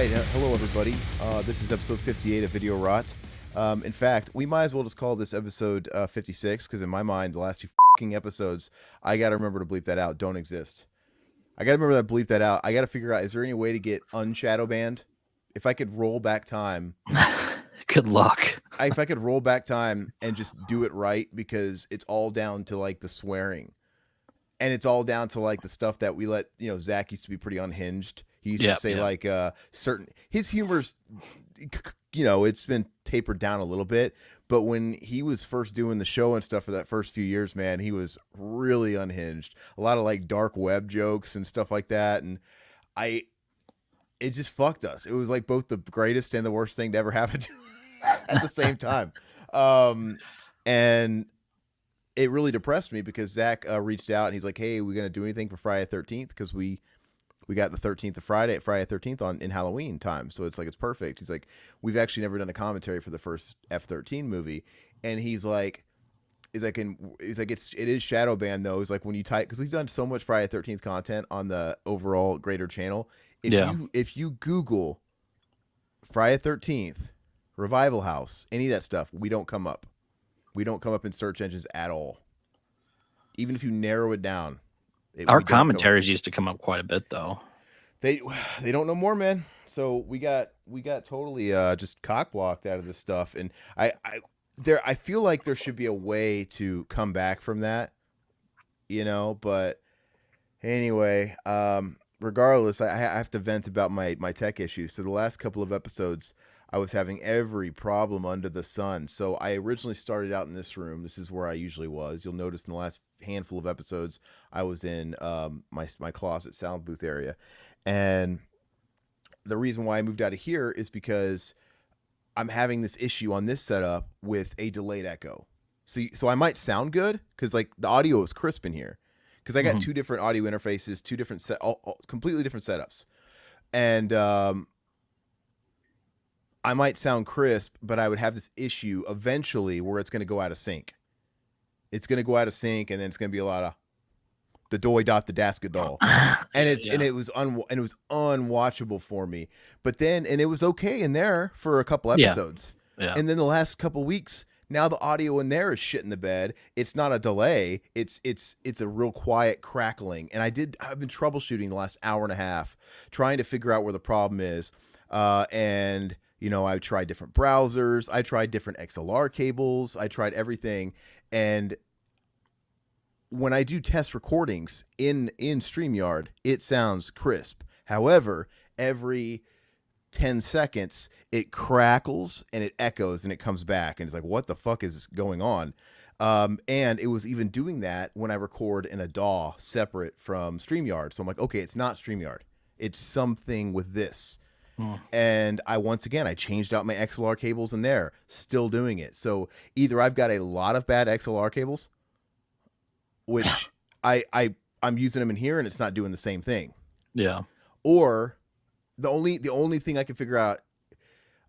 right. Hello, everybody. This is episode 58 of Video Rot. In fact, we might as well just call this episode 56, because in my mind, the last two fucking episodes, I got to remember to bleep that out, don't exist. I got to remember to bleep that out. I got to figure out, is there any way to get unshadow banned? If I could roll back time. Good luck. If I could roll back time and just do it right, because it's all down to like the swearing. And it's all down to like the stuff that we let, Zach used to be pretty unhinged. He used to say like certain, his humor's, it's been tapered down a little bit. But when he was first doing the show and stuff for that first few years, man, he was really unhinged. A lot of like dark web jokes and stuff like that. And it just fucked us. It was like both the greatest and the worst thing to ever happen to at the same time. And it really depressed me because Zach reached out and he's like, "Hey, we're gonna do anything for Friday the 13th?" Because we got the 13th of Friday 13th in Halloween time, so it's like it's perfect. He's like, "We've actually never done a commentary for the first F-13 movie," and he's like, it is shadow banned though. He's like, when you type, because we've done so much Friday the 13th content on the overall greater channel. If you Google Friday the 13th Revival House, any of that stuff, we don't come up. We don't come up in search engines at all. Even if you narrow it down. Our commentaries used to come up quite a bit though. They don't know more, man. So we got totally just cock blocked out of this stuff. And I feel like there should be a way to come back from that. But anyway, regardless, I have to vent about my tech issues. So the last couple of episodes, I was having every problem under the sun. So I originally started out in this room. This is where I usually was. You'll notice in the last handful of episodes, I was in my closet sound booth area. And the reason why I moved out of here is because I'm having this issue on this setup with a delayed echo. So I might sound good because like the audio is crisp in here. Because I got two different audio interfaces, two different completely different setups. And I might sound crisp, but I would have this issue eventually where it's going to go out of sync. It's going to go out of sync, and then it's going to be a lot of the doy dot the daskadol, and it was unwatchable for me. But then, and it was okay in there for a couple episodes, and then the last couple weeks, now the audio in there is shit in the bed. It's not a delay. It's a real quiet crackling, and I've been troubleshooting the last hour and a half trying to figure out where the problem is, and. I tried different browsers. I tried different XLR cables. I tried everything. And when I do test recordings in StreamYard, it sounds crisp. However, every 10 seconds, it crackles and it echoes and it comes back. And it's like, what the fuck is going on? And it was even doing that when I record in a DAW separate from StreamYard. So I'm like, okay, it's not StreamYard. It's something with this. And I changed out my XLR cables in there, still doing it. So either I've got a lot of bad XLR cables, which I'm using them in here and it's not doing the same thing. Yeah. Or the only thing I can figure out,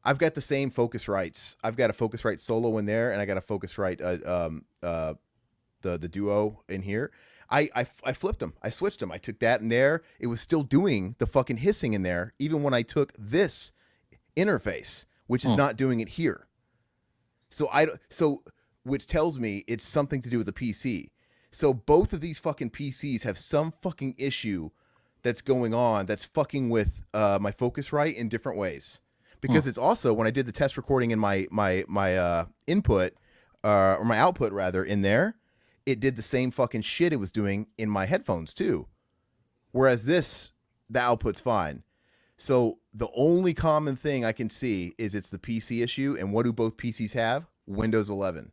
I've got the same Focusrites. I've got a Focusrite Solo in there, and I got a Focusrite the Duo in here. I flipped them. I switched them. I took that in there. It was still doing the fucking hissing in there, even when I took this interface, which is not doing it here. So which tells me it's something to do with the PC. So both of these fucking PCs have some fucking issue that's going on that's fucking with my Focusrite in different ways. Because it's also, when I did the test recording in my input, or my output rather, in there, it did the same fucking shit it was doing in my headphones too. Whereas the output's fine. So the only common thing I can see is it's the PC issue. And what do both PCs have? Windows 11.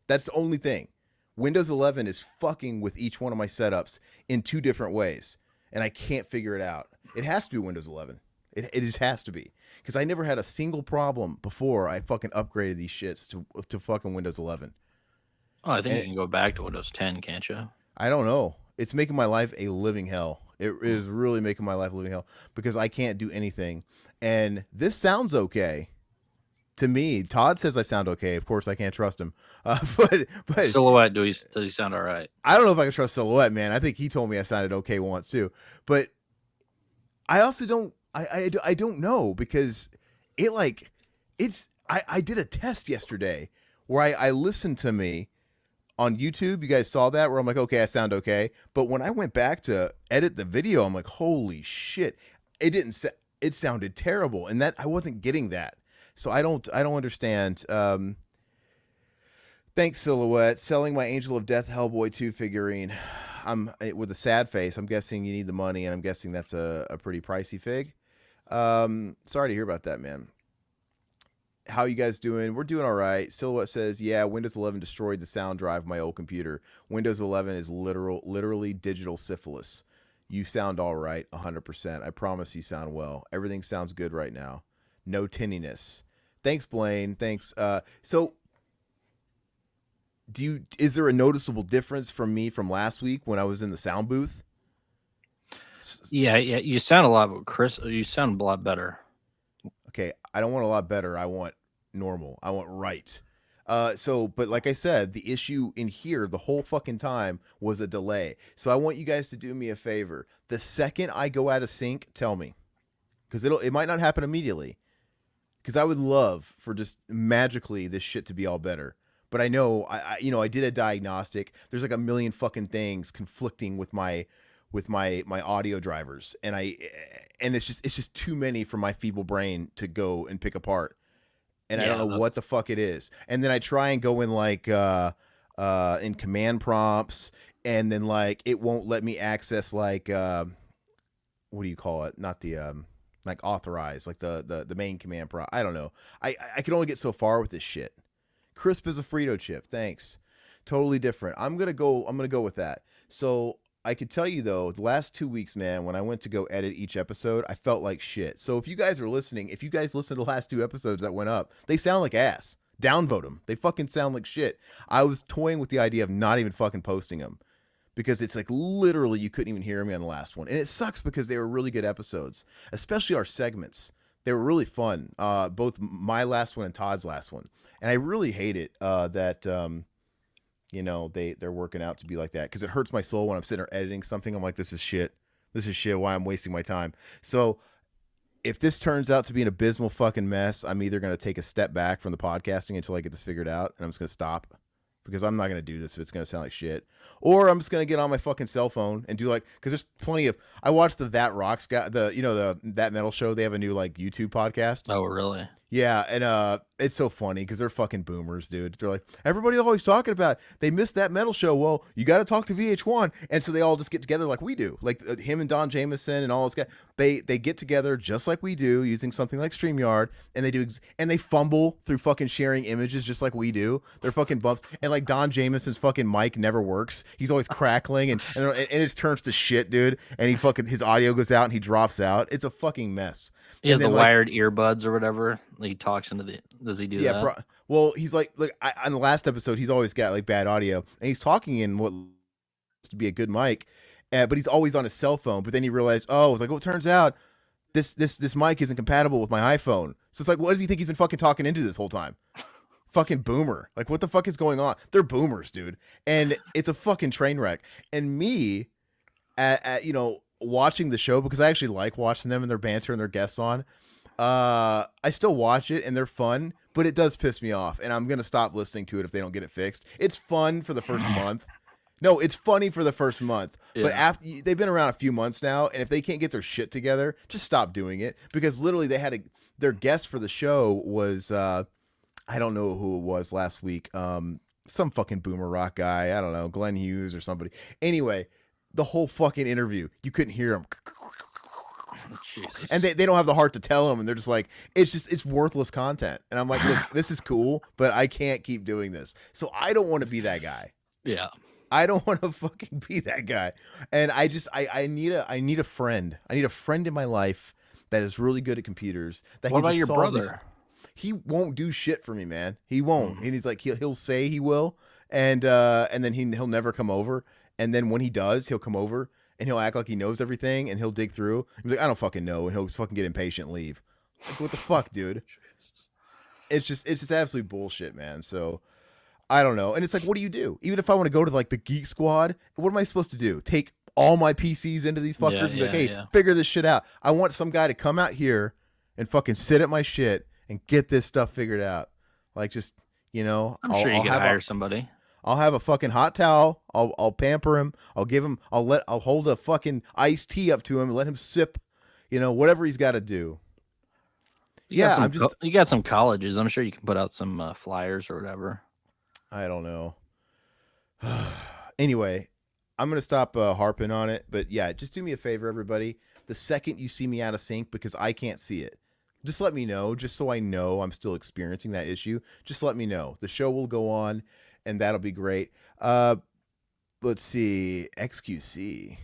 That's the only thing. Windows 11 is fucking with each one of my setups in two different ways. And I can't figure it out. It has to be Windows 11. It just has to be. Because I never had a single problem before I fucking upgraded these shits to fucking Windows 11. Oh, I think you can go back to Windows 10, can't you? I don't know. It's making my life a living hell. It is really making my life a living hell because I can't do anything. And this sounds okay to me. Todd says I sound okay. Of course, I can't trust him. But Silhouette, does he sound all right? I don't know if I can trust Silhouette, man. I think he told me I sounded okay once too. But I also don't. I don't know because it like I did a test yesterday where I listened to me on YouTube. You guys saw that where I'm like, okay, I sound okay. But when I went back to edit the video, I'm like, holy shit, it didn't. It sounded terrible, and that I wasn't getting that. So I don't understand. Thanks, Silhouette. Selling my Angel of Death Hellboy 2 figurine. I'm with a sad face. I'm guessing you need the money, and I'm guessing that's a pretty pricey fig. Sorry to hear about that, man. How you guys doing? We're doing all right. Silhouette says, yeah, Windows 11 destroyed the sound drive of my old computer. Windows 11 is literally digital syphilis. You sound all right, 100%. I promise you sound well. Everything sounds good right now. No tinniness. Thanks, Blaine. Thanks. So is there a noticeable difference from me from last week when I was in the sound booth? Yeah, you sound a lot, Chris. You sound a lot better. Okay, I don't want a lot better. I want normal. I want right. But like I said, the issue in here the whole fucking time was a delay. So I want you guys to do me a favor. The second I go out of sync, tell me, because it might not happen immediately. Because I would love for just magically this shit to be all better. But I know I did a diagnostic. There's like a million fucking things conflicting with my audio drivers, and it's just too many for my feeble brain to go and pick apart. And I don't know what the fuck it is. And then I try and go in like in command prompts, and then like it won't let me access like what do you call it? Not the like authorize, like the main command prompt. I don't know. I can only get so far with this shit. Crisp as a Frito chip. Thanks. Totally different. I'm gonna go with that. So I could tell you though, the last 2 weeks, man, when I went to go edit each episode, I felt like shit. So if you guys are listening, if you guys listen to the last 2 episodes that went up, they sound like ass. Downvote them. They fucking sound like shit. I was toying with the idea of not even fucking posting them because it's like literally you couldn't even hear me on the last one. And it sucks because they were really good episodes, especially our segments. They were really fun, both my last one and Todd's last one. And I really hate it that they're working out to be like that because it hurts my soul when I'm sitting there editing something. I'm like, this is shit. This is shit. Why I'm wasting my time. So if this turns out to be an abysmal fucking mess, I'm either going to take a step back from the podcasting until I get this figured out, and I'm just going to stop because I'm not going to do this if it's going to sound like shit. Or I'm just going to get on my fucking cell phone and do like, because there's plenty of, I watched the That Rocks guy, the That Metal Show. They have a new like YouTube podcast. Oh, really? Yeah, and it's so funny because they're fucking boomers, dude. They're like, everybody's always talking about they missed That Metal Show. Well, you got to talk to VH1, and so they all just get together like we do, like him and Don Jameson and all those guys. They get together just like we do, using something like StreamYard, and they do and they fumble through fucking sharing images just like we do. They're fucking bumps, and like Don Jameson's fucking mic never works. He's always crackling, and it turns to shit, dude. And his audio goes out and he drops out. It's a fucking mess. He has the wired earbuds or whatever. He talks into the. Does he do that? Well, he's like on the last episode, he's always got like bad audio, and he's talking in what to be a good mic, but he's always on his cell phone. But then he realized, it's like, well, it turns out this mic isn't compatible with my iPhone. So it's like, what does he think he's been fucking talking into this whole time? Fucking boomer. Like, what the fuck is going on? They're boomers, dude, and it's a fucking train wreck. And me, watching the show, because I actually like watching them and their banter and their guests on. I still watch it and they're fun, but it does piss me off, and I'm gonna stop listening to it if they don't get it fixed. It's fun for the first month. No, it's funny for the first month, but after they've been around a few months now, and if they can't get their shit together, just stop doing it. Because literally, their guest for the show was I don't know who it was last week. Some fucking boomer rock guy. I don't know, Glenn Hughes or somebody. Anyway. The whole fucking interview, you couldn't hear him. Jesus. And they don't have the heart to tell him, and they're just like, it's worthless content. And I'm like, look, this is cool, but I can't keep doing this. So I don't want to be that guy. Yeah. I don't want to fucking be that guy. And I need a friend. I need a friend in my life that is really good at computers. What about your brother? This. He won't do shit for me, man. He won't. And he's like, he'll say he will, and then he'll never come over. And then when he does, he'll come over and he'll act like he knows everything, and he'll dig through. He's like, I don't fucking know, and he'll just fucking get impatient and leave. Like, what the fuck, dude? It's just absolute bullshit, man. So I don't know. And it's like, what do you do? Even if I want to go to like the Geek Squad, what am I supposed to do? Take all my PCs into these fuckers and be like, hey, figure this shit out. I want some guy to come out here and fucking sit at my shit and get this stuff figured out. Like, just, you know, I'm sure you could hire somebody. I'll have a fucking hot towel. I'll pamper him. I'll give him. I'll hold a fucking iced tea up to him and let him sip. You know, whatever he's got to do. You got some colleges. I'm sure you can put out some flyers or whatever. I don't know. Anyway, I'm gonna stop harping on it. But yeah, just do me a favor, everybody. The second you see me out of sync, because I can't see it, just let me know. Just so I know I'm still experiencing that issue. Just let me know. The show will go on, and that'll be great. Let's see. XQC.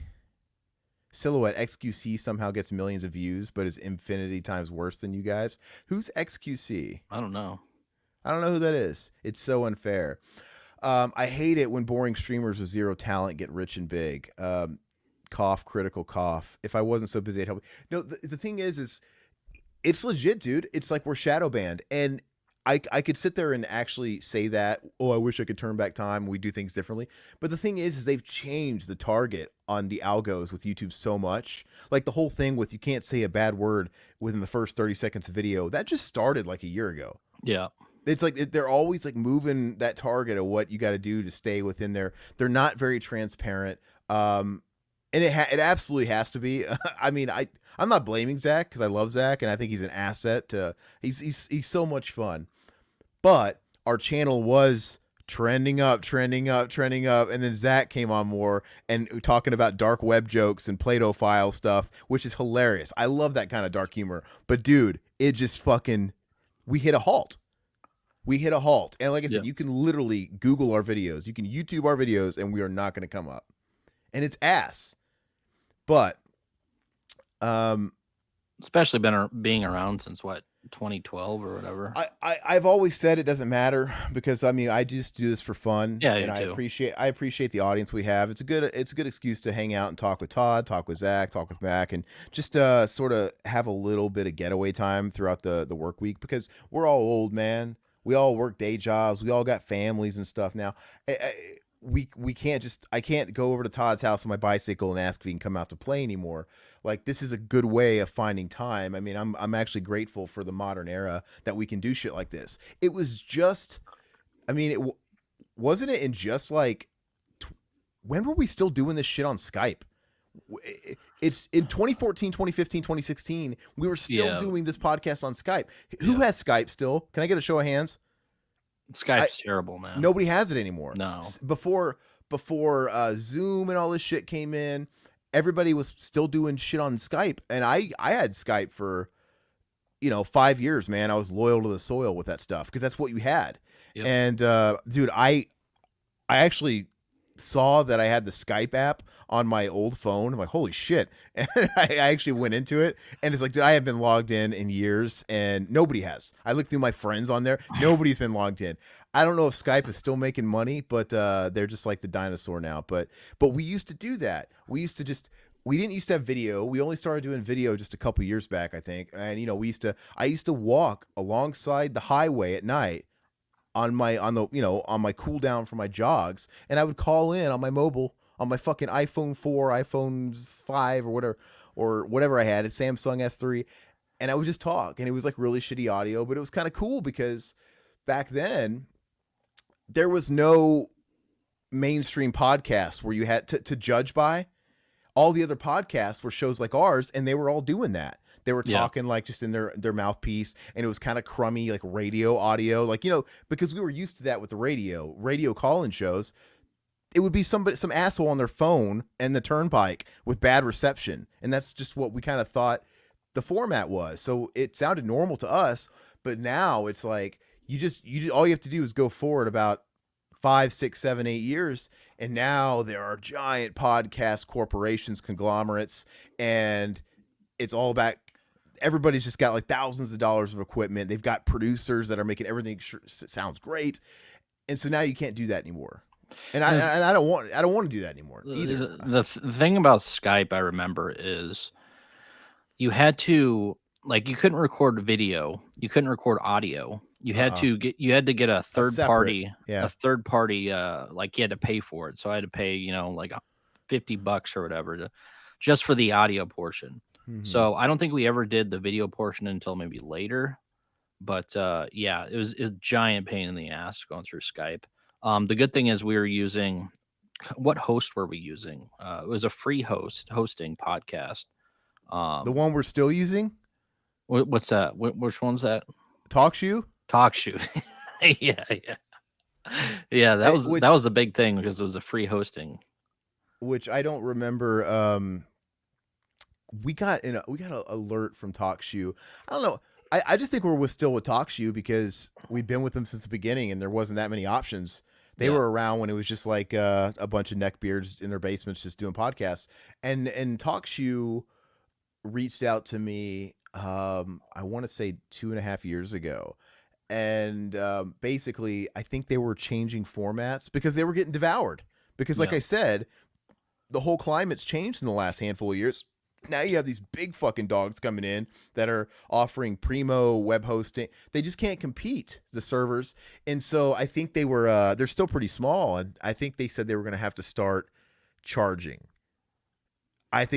Silhouette XQC somehow gets millions of views, but is infinity times worse than you guys. Who's XQC? I don't know. I don't know who that is. It's so unfair. I hate it when boring streamers with zero talent get rich and big. Cough, critical cough. If I wasn't so busy, I'd help. No, the thing is it's legit, dude. It's like we're shadow banned, and I could sit there and actually say that, oh, I wish I could turn back time. We do things differently. But the thing is they've changed the target on the algos with YouTube so much. Like the whole thing with you can't say a bad word within the first 30 seconds of video. That just started like a year ago. Yeah. It's like they're always like moving that target of what you got to do to stay within there. They're not very transparent. And it absolutely has to be. I mean, I'm not blaming Zach because I love Zach and I think he's an asset to. He's so much fun. But our channel was trending up, and then Zach came on more and talking about dark web jokes and Play-Doh file stuff, which is hilarious. I love that kind of dark humor. But dude, it just fucking we hit a halt. And like I said, you can literally Google our videos, you can YouTube our videos, and we are not going to come up. And it's ass. But especially being around since what, 2012 or whatever. I've always said it doesn't matter because I mean I just do this for fun. Yeah, and I appreciate the audience we have. It's a good excuse to hang out and talk with Todd, talk with Zach, talk with Mac, and just sort of have a little bit of getaway time throughout the work week because we're all old, man. We all work day jobs. We all got families and stuff now. We can't I can't go over to Todd's house on my bicycle and ask if he can come out to play anymore. Like this is a good way of finding time. I mean, I'm actually grateful for the modern era that we can do shit like this. It was just, I mean, wasn't it in just like, when were we still doing this shit on Skype? It's in 2014, 2015, 2016. We were still doing this podcast on Skype. Who has Skype still? Can I get a show of hands? Skype's terrible, man. Nobody has it anymore. No. Before Zoom and all this shit came in, everybody was still doing shit on Skype, and I had Skype for 5 years, man. I was loyal to the soil with that stuff because that's what you had. Yep. And dude, I actually saw that I had the Skype app on my old phone. I'm like, holy shit. And I actually went into it and it's like, dude, I have been logged in years and nobody has. I looked through my friends on there. Nobody's been logged in. I don't know if Skype is still making money, but they're just like the dinosaur now. But we used to do that. We didn't used to have video. We only started doing video just a couple years back, I think. And I used to walk alongside the highway at night on my cool down for my jogs, and I would call in on my mobile, on my fucking iPhone 4, iPhone 5 or whatever I had, a Samsung S3, and I would just talk, and it was like really shitty audio, but it was kind of cool because back then there was no mainstream podcast where you had to judge by. All the other podcasts were shows like ours, and they were all doing that. They were talking like just in their mouthpiece, and it was kind of crummy, like radio audio, like, because we were used to that with the radio call-in shows. It would be some asshole on their phone and the turnpike with bad reception. And that's just what we kind of thought the format was. So it sounded normal to us, but now it's like, you just all you have to do is go forward about 5, 6, 7, 8 years. And now there are giant podcast corporations, conglomerates, and it's all about, everybody's just got like thousands of dollars of equipment. They've got producers that are making everything sounds great. And so now you can't do that anymore. And I don't want to do that anymore either. The thing about Skype I remember is you had to, like, you couldn't record video, you couldn't record audio. You had to get a third party, like you had to pay for it. So I had to pay, like $50 or whatever just for the audio portion. So I don't think we ever did the video portion until maybe later. But yeah, it was a giant pain in the ass going through Skype. The good thing is we were using, what host were we using? It was a free hosting podcast. The one we're still using? What's that? Which one's that? TalkShoe? TalkShoe. Yeah. Yeah, that was the big thing because it was a free hosting. Which I don't remember. We got an alert from TalkShoe. I don't know. I just think we're still with TalkShoe because we've been with them since the beginning, and there wasn't that many options. They were around when it was just like a bunch of neckbeards in their basements just doing podcasts. And TalkShoe reached out to me. I want to say 2.5 years ago. And basically, I think they were changing formats because they were getting devoured. Because, like I said, the whole climate's changed in the last handful of years. Now you have these big fucking dogs coming in that are offering primo web hosting. They just can't compete, the servers. And so I think they're still pretty small. And I think they said they were going to have to start charging. And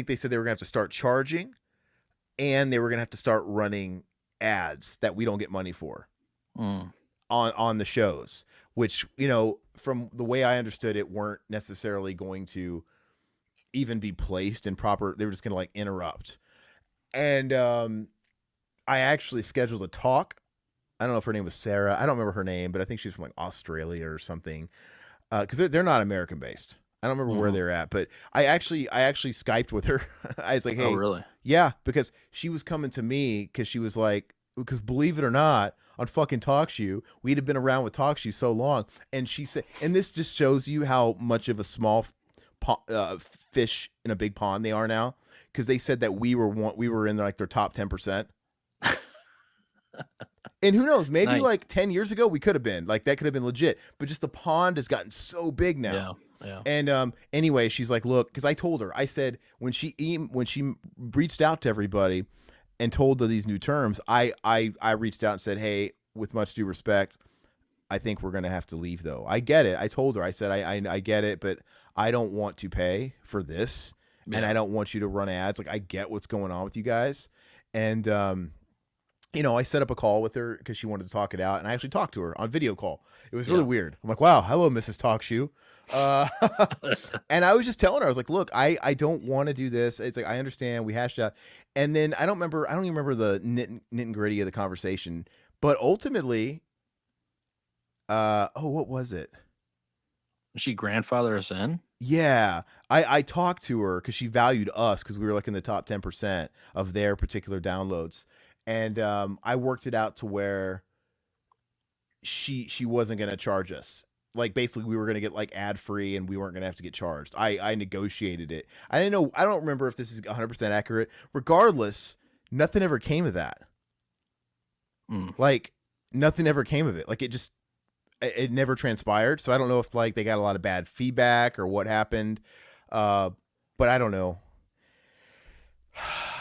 they were going to have to start running ads that we don't get money for on the shows, which, from the way I understood it, weren't necessarily going to even be placed in proper. They were just going to like interrupt. And I actually scheduled a talk. I don't know if her name was Sarah. I don't remember her name, but I think she's from like Australia or something. Because they're not American based. I don't remember where they're at, but I actually Skyped with her. I was like, hey, oh, really? Yeah, because she was coming to me because she was like, because believe it or not, on fucking TalkShoe, we'd have been around with TalkShoe so long, and she said, and this just shows you how much of a small fish in a big pond they are now, because they said that we were in like their top 10%. And who knows, maybe like 10 years ago we could have been like, that could have been legit, but just the pond has gotten so big now. Yeah. And anyway, she's like, look, because I told her, I said when she reached out to everybody and told her these new terms, I reached out and said, hey, with much due respect, I think we're gonna have to leave though. I get it. I told her, I said, I get it, but I don't want to pay for this, and I don't want you to run ads. Like, I get what's going on with you guys, and I set up a call with her because she wanted to talk it out, and I actually talked to her on video call. It was really weird. I'm like, wow, hello, Mrs. TalkShoe. And I was just telling her, I was like, look, I don't want to do this. It's like, I understand, we hashed out. And then I don't even remember the nit and gritty of the conversation, but ultimately, what was it? She grandfather us in? Yeah. I talked to her because she valued us because we were like in the top 10% of their particular downloads. And I worked it out to where she wasn't going to charge us. Like, basically, we were going to get like ad free and we weren't going to have to get charged. I negotiated it. I didn't know. I don't remember if this is 100% accurate. Regardless, nothing ever came of that. Like, nothing ever came of it. Like, it never transpired. So I don't know if like they got a lot of bad feedback or what happened. But I don't know.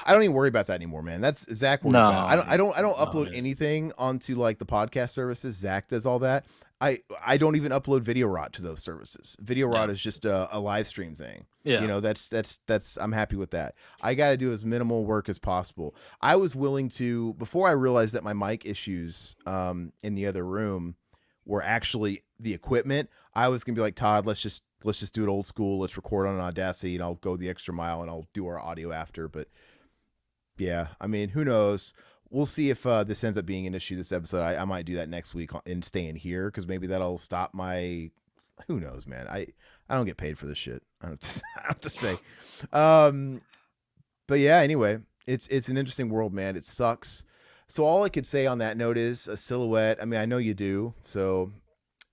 I don't even worry about that anymore, man. That's Zach worries about. I don't upload anything onto like the podcast services. Zach does all that. I don't even upload VideoRot to those services. VideoRot is just a live stream thing. Yeah. That's I'm happy with that. I got to do as minimal work as possible. I was willing to, before I realized that my mic issues in the other room were actually the equipment, I was going to be like, Todd, let's just do it old school. Let's record on Audacity and I'll go the extra mile and I'll do our audio after. But yeah, I mean, who knows? We'll see if this ends up being an issue this episode. I might do that next week and stay in here because maybe that'll stop my, who knows, man. I don't get paid for this shit. I don't have to say. But yeah, anyway, it's an interesting world, man. It sucks. So all I could say on that note is a silhouette. I mean, I know you do. So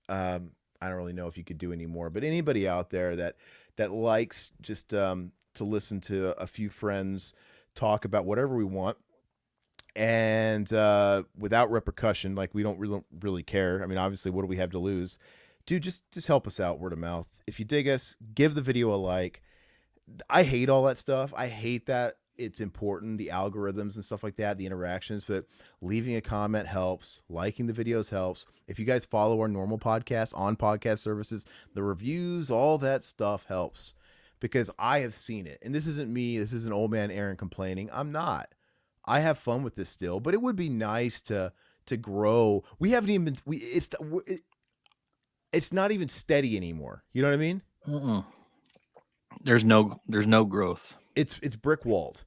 I don't really know if you could do any more, but anybody out there that likes just to listen to a few friends talk about whatever we want and without repercussion, like we don't really care. I mean, obviously, what do we have to lose? Dude, just help us out, word of mouth. If you dig us, give the video a like. I hate all that stuff. I hate that it's important, the algorithms and stuff like that, the interactions, but leaving a comment helps. Liking the videos helps. If you guys follow our normal podcast on podcast services, the reviews, all that stuff helps. because I have seen it. And this isn't me, this isn't old man Aaron complaining. I'm not. I have fun with this still, but it would be nice to grow. We haven't even been, it's not even steady anymore. You know what I mean? Mm-mm. There's no growth. It's brick walled,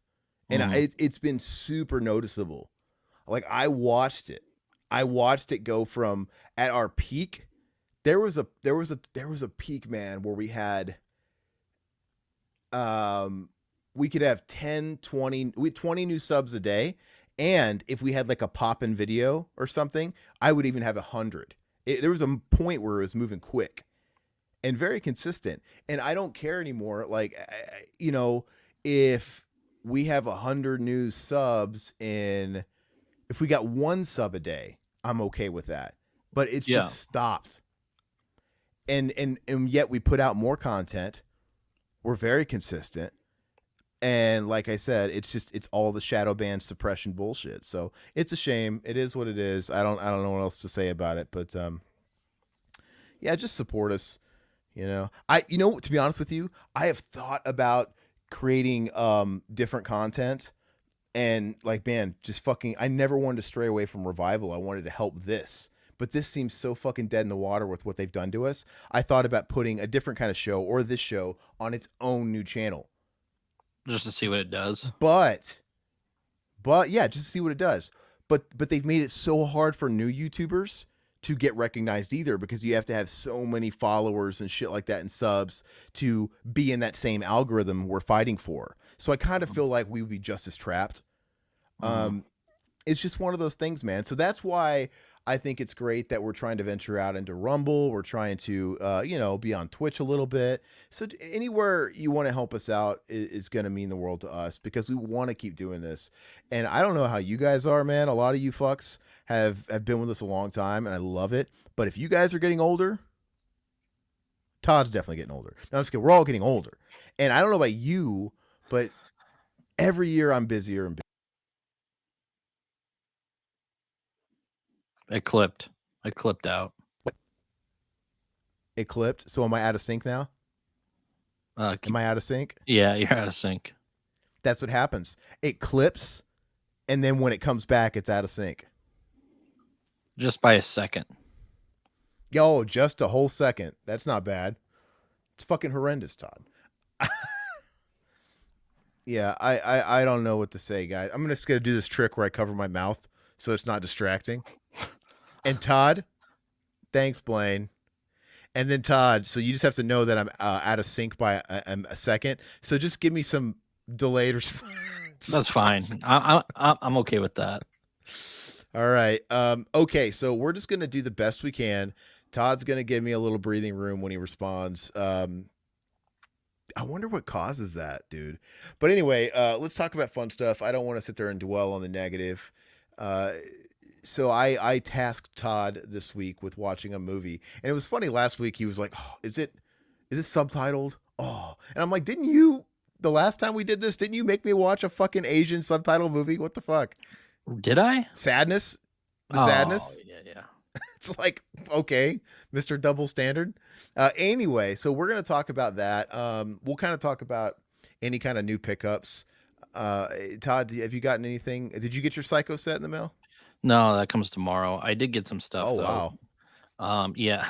and it's been super noticeable. Like I watched it go from at our peak. There was a peak, man, where we could have 10, 20, 20 new subs a day. And if we had like a pop-in video or something, I would even have 100. There was a point where it was moving quick and very consistent. And I don't care anymore. Like, if we have 100 new subs if we got one sub a day, I'm okay with that. But it's just stopped. And yet we put out more content. We're very consistent. And like I said, it's all the shadow ban suppression bullshit. So it's a shame. It is what it is. I don't know what else to say about it, but yeah, just support us. To be honest with you, I have thought about creating different content, and like, man, just fucking, I never wanted to stray away from Revival. I wanted to help this. But this seems so fucking dead in the water with what they've done to us. I thought about putting a different kind of show or this show on its own new channel. Just to see what it does. But yeah, just to see what it does. But they've made it so hard for new YouTubers to get recognized either, because you have to have so many followers and shit like that and subs to be in that same algorithm we're fighting for. So I kind of feel like we would be just as trapped. It's just one of those things, man. So that's why I think it's great that we're trying to venture out into Rumble. We're trying to, be on Twitch a little bit. So anywhere you want to help us out is going to mean the world to us, because we want to keep doing this. And I don't know how you guys are, man. A lot of you fucks have been with us a long time, and I love it. But if you guys are getting older, Todd's definitely getting older. No, I'm just kidding. We're all getting older. And I don't know about you, but every year I'm busier and busier. It clipped out. It clipped. So am I out of sync now? Am I out of sync? Yeah, you're out of sync. That's what happens. It clips, and then when it comes back, it's out of sync. Just by a second. Yo, just a whole second. That's not bad. It's fucking horrendous, Todd. Yeah, I don't know what to say, guys. I'm just gonna do this trick where I cover my mouth so it's not distracting. And Todd, thanks, Blaine. And then Todd, so you just have to know that I'm out of sync by a second. So just give me some delayed response. That's fine. I'm okay with that. All right. Okay, so we're just gonna do the best we can. Todd's gonna give me a little breathing room when he responds. I wonder what causes that, dude. But anyway, let's talk about fun stuff. I don't want to sit there and dwell on the negative. So I tasked Todd this week with watching a movie, and it was funny. Last week he was like, "Oh, is it subtitled?" Oh, and I'm like, "Didn't you? The last time we did this, didn't you make me watch a fucking Asian subtitle movie? What the fuck? Did I? Sadness, sadness. Yeah. It's like, okay, Mr. Double Standard. Anyway, so we're gonna talk about that. We'll kind of talk about any kind of new pickups. Todd, have you gotten anything? Did you get your Psycho set in the mail? No, that comes tomorrow. I did get some stuff. Oh, though. wow. Yeah.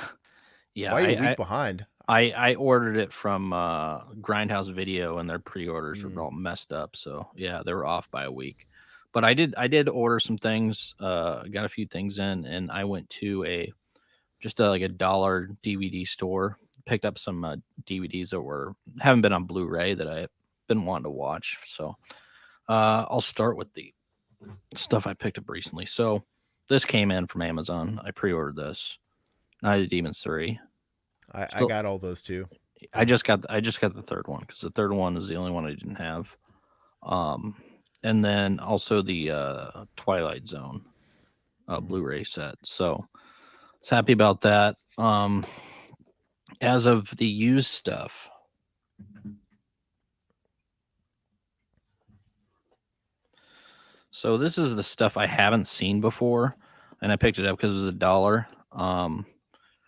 Why are you a week behind? I ordered it from Grindhouse Video, and their pre-orders were all messed up. So yeah, they were off by a week. But I did order some things. Got a few things in, and I went to like a $1 DVD store. Picked up some DVDs that haven't been on Blu-ray that I've been wanting to watch. So I'll start with the stuff I picked up recently. So this came in from Amazon. I pre-ordered this. Night of the Demons 3. I got all those too. I just got the third one, because the third one is the only one I didn't have. And then also the Twilight Zone Blu-ray set. So I was happy about that. As of the used stuff, so this is the stuff I haven't seen before, and I picked it up because it was $1.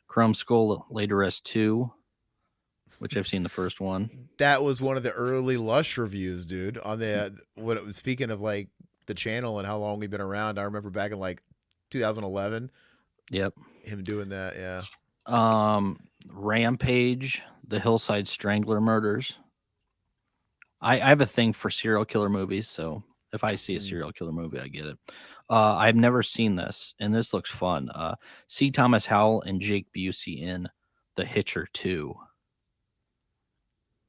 Chrome Skull Later S2. which I've seen the first one. That was one of the early Lush reviews, dude. On the when it was speaking of like the channel and how long we've been around. I remember back in like 2011, Yep. him doing that. Yeah. Rampage, the Hillside Strangler murders. I have a thing for serial killer movies, so if I see a serial killer movie, I get it. I've never seen this, and this looks fun. C. Thomas Howell and Jake Busey in The Hitcher 2.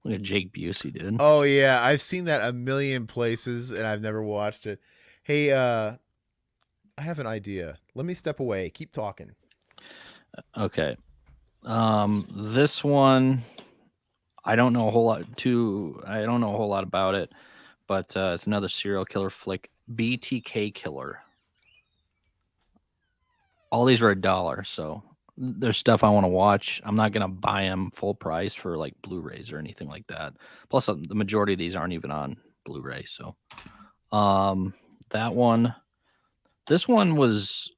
Look at Jake Busey, dude. Oh yeah, I've seen that a million places, and I've never watched it. Hey, I have an idea. Let me step away. Keep talking. Okay. This one, I don't know a whole lot about it, but it's another serial killer flick, BTK Killer. All these are $1, so there's stuff I want to watch. I'm not gonna buy them full price for like Blu-rays or anything like that. Plus, the majority of these aren't even on Blu-ray. So, that one, this one was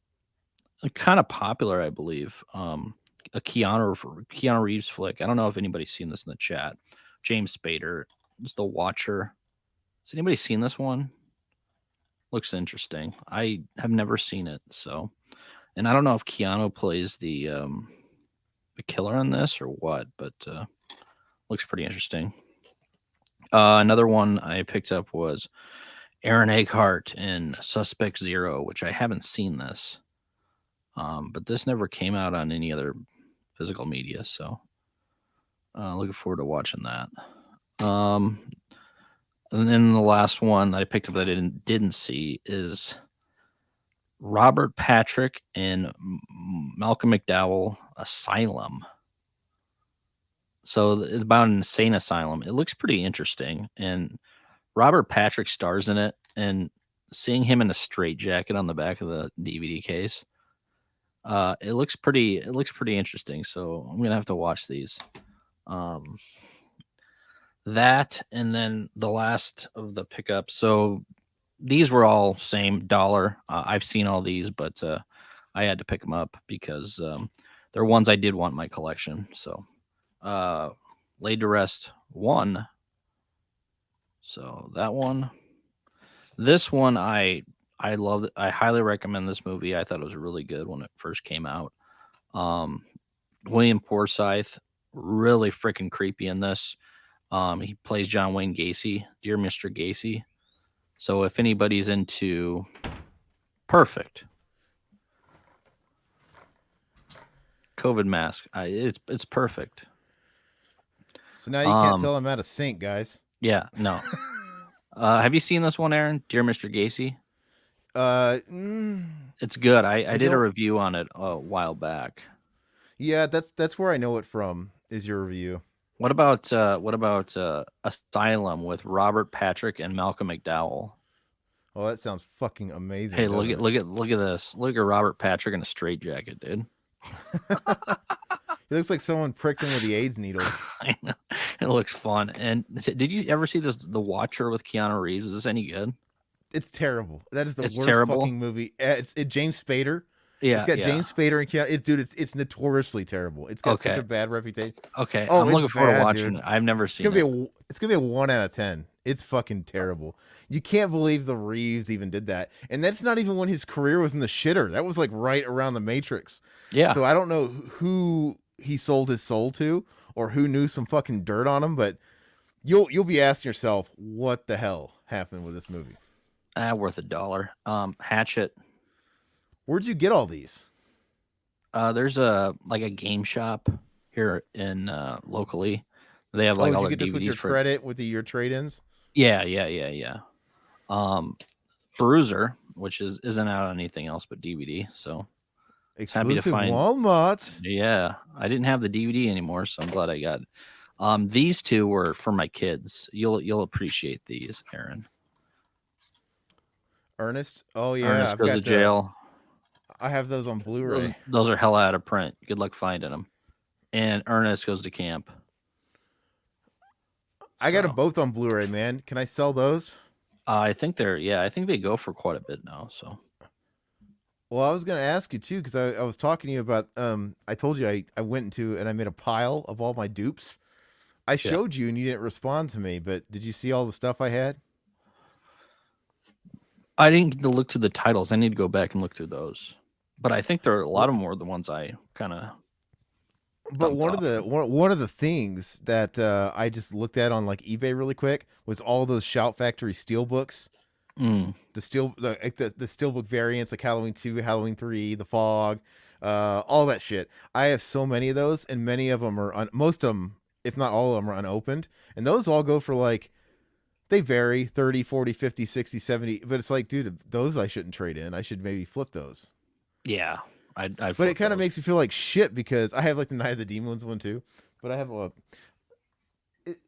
kind of popular, I believe. A Keanu Reeves flick. I don't know if anybody's seen this in the chat. James Spader is the Watcher. Has anybody seen this one? Looks interesting. I have never seen it, so, and I don't know if Keanu plays the killer in this or what, but looks pretty interesting. Another one I picked up was Aaron Eckhart in Suspect Zero, which I haven't seen this, but this never came out on any other physical media, so looking forward to watching that. And then the last one that I picked up that I didn't see is Robert Patrick and Malcolm McDowell, Asylum. So it's about an insane asylum. It looks pretty interesting, and Robert Patrick stars in it. And seeing him in a straitjacket on the back of the DVD case, it looks pretty interesting. So I'm gonna have to watch these. That, and then the last of the pickups. So these were all same $1. I've seen all these, but I had to pick them up because they're ones I did want in my collection. So Laid to Rest 1. So that one. This one I love. I highly recommend this movie. I thought it was really good when it first came out. William Forsythe, really freaking creepy in this. He plays John Wayne Gacy, Dear Mr. Gacy. So if anybody's into perfect COVID mask, it's perfect. So now you can't tell I'm out of sync, guys. Yeah, no. Have you seen this one, Aaron? Dear Mr. Gacy? It's good. I did a review on it a while back. Yeah, that's where I know it from. Is your review? What about Asylum with Robert Patrick and Malcolm McDowell? Oh, that sounds fucking amazing. Hey, look at this. Look at Robert Patrick in a straitjacket, dude. He looks like someone pricked him with the AIDS needle. I know. It looks fun. And did you ever see this, The Watcher with Keanu Reeves? Is this any good? It's terrible. That is the worst fucking movie. It's James Spader. Yeah, it's got James Spader and Keanu. Dude, it's notoriously terrible. It's got such a bad reputation. Okay, I'm looking forward to watching it. I've never seen it. It's gonna be a 1 out of 10. It's fucking terrible. You can't believe the Reeves even did that, and that's not even when his career was in the shitter. That was like right around the Matrix. Yeah. So I don't know who he sold his soul to, or who knew some fucking dirt on him, but you'll be asking yourself, what the hell happened with this movie? Worth $1. Hatchet. Where'd you get all these? There's a game shop here in locally. They have like all you the get this DVDs with your credit with your trade-ins. Yeah. Bruiser, which isn't out on anything else but DVD, so exclusive happy to find Walmart. Yeah, I didn't have the DVD anymore, so I'm glad I got it. These two were for my kids. You'll appreciate these, Aaron. Ernest. Oh yeah, Ernest Goes to Jail. I have those on Blu-ray. Those are hella out of print. Good luck finding them. And Ernest Goes to Camp. I got them both on Blu-ray, man. Can I sell those? I think they go for quite a bit now. So, well, I was going to ask you too, because I was talking to you about. I told you I went into and I made a pile of all my dupes I Yeah. showed you and you didn't respond to me, but did you see all the stuff I had? I didn't get to look through the titles. I need to go back and look through those. But I think there are a lot Well, of them were the ones I kind of but dumped one of off. the one of the things that I just looked at on like eBay really quick was all those Shout Factory steel books. Mm. The steelbook variants like Halloween 2, Halloween 3, The Fog, all that shit. I have so many of those, and many of them are most of them, if not all of them, are unopened. And those all go for like, they vary 30, 40, 50, 60, 70. But it's like, dude, those I shouldn't trade in. I should maybe flip those. Yeah, I'd But it flip kind of those. makes me feel like shit because I have like the Night of the Demons one too. But I have it,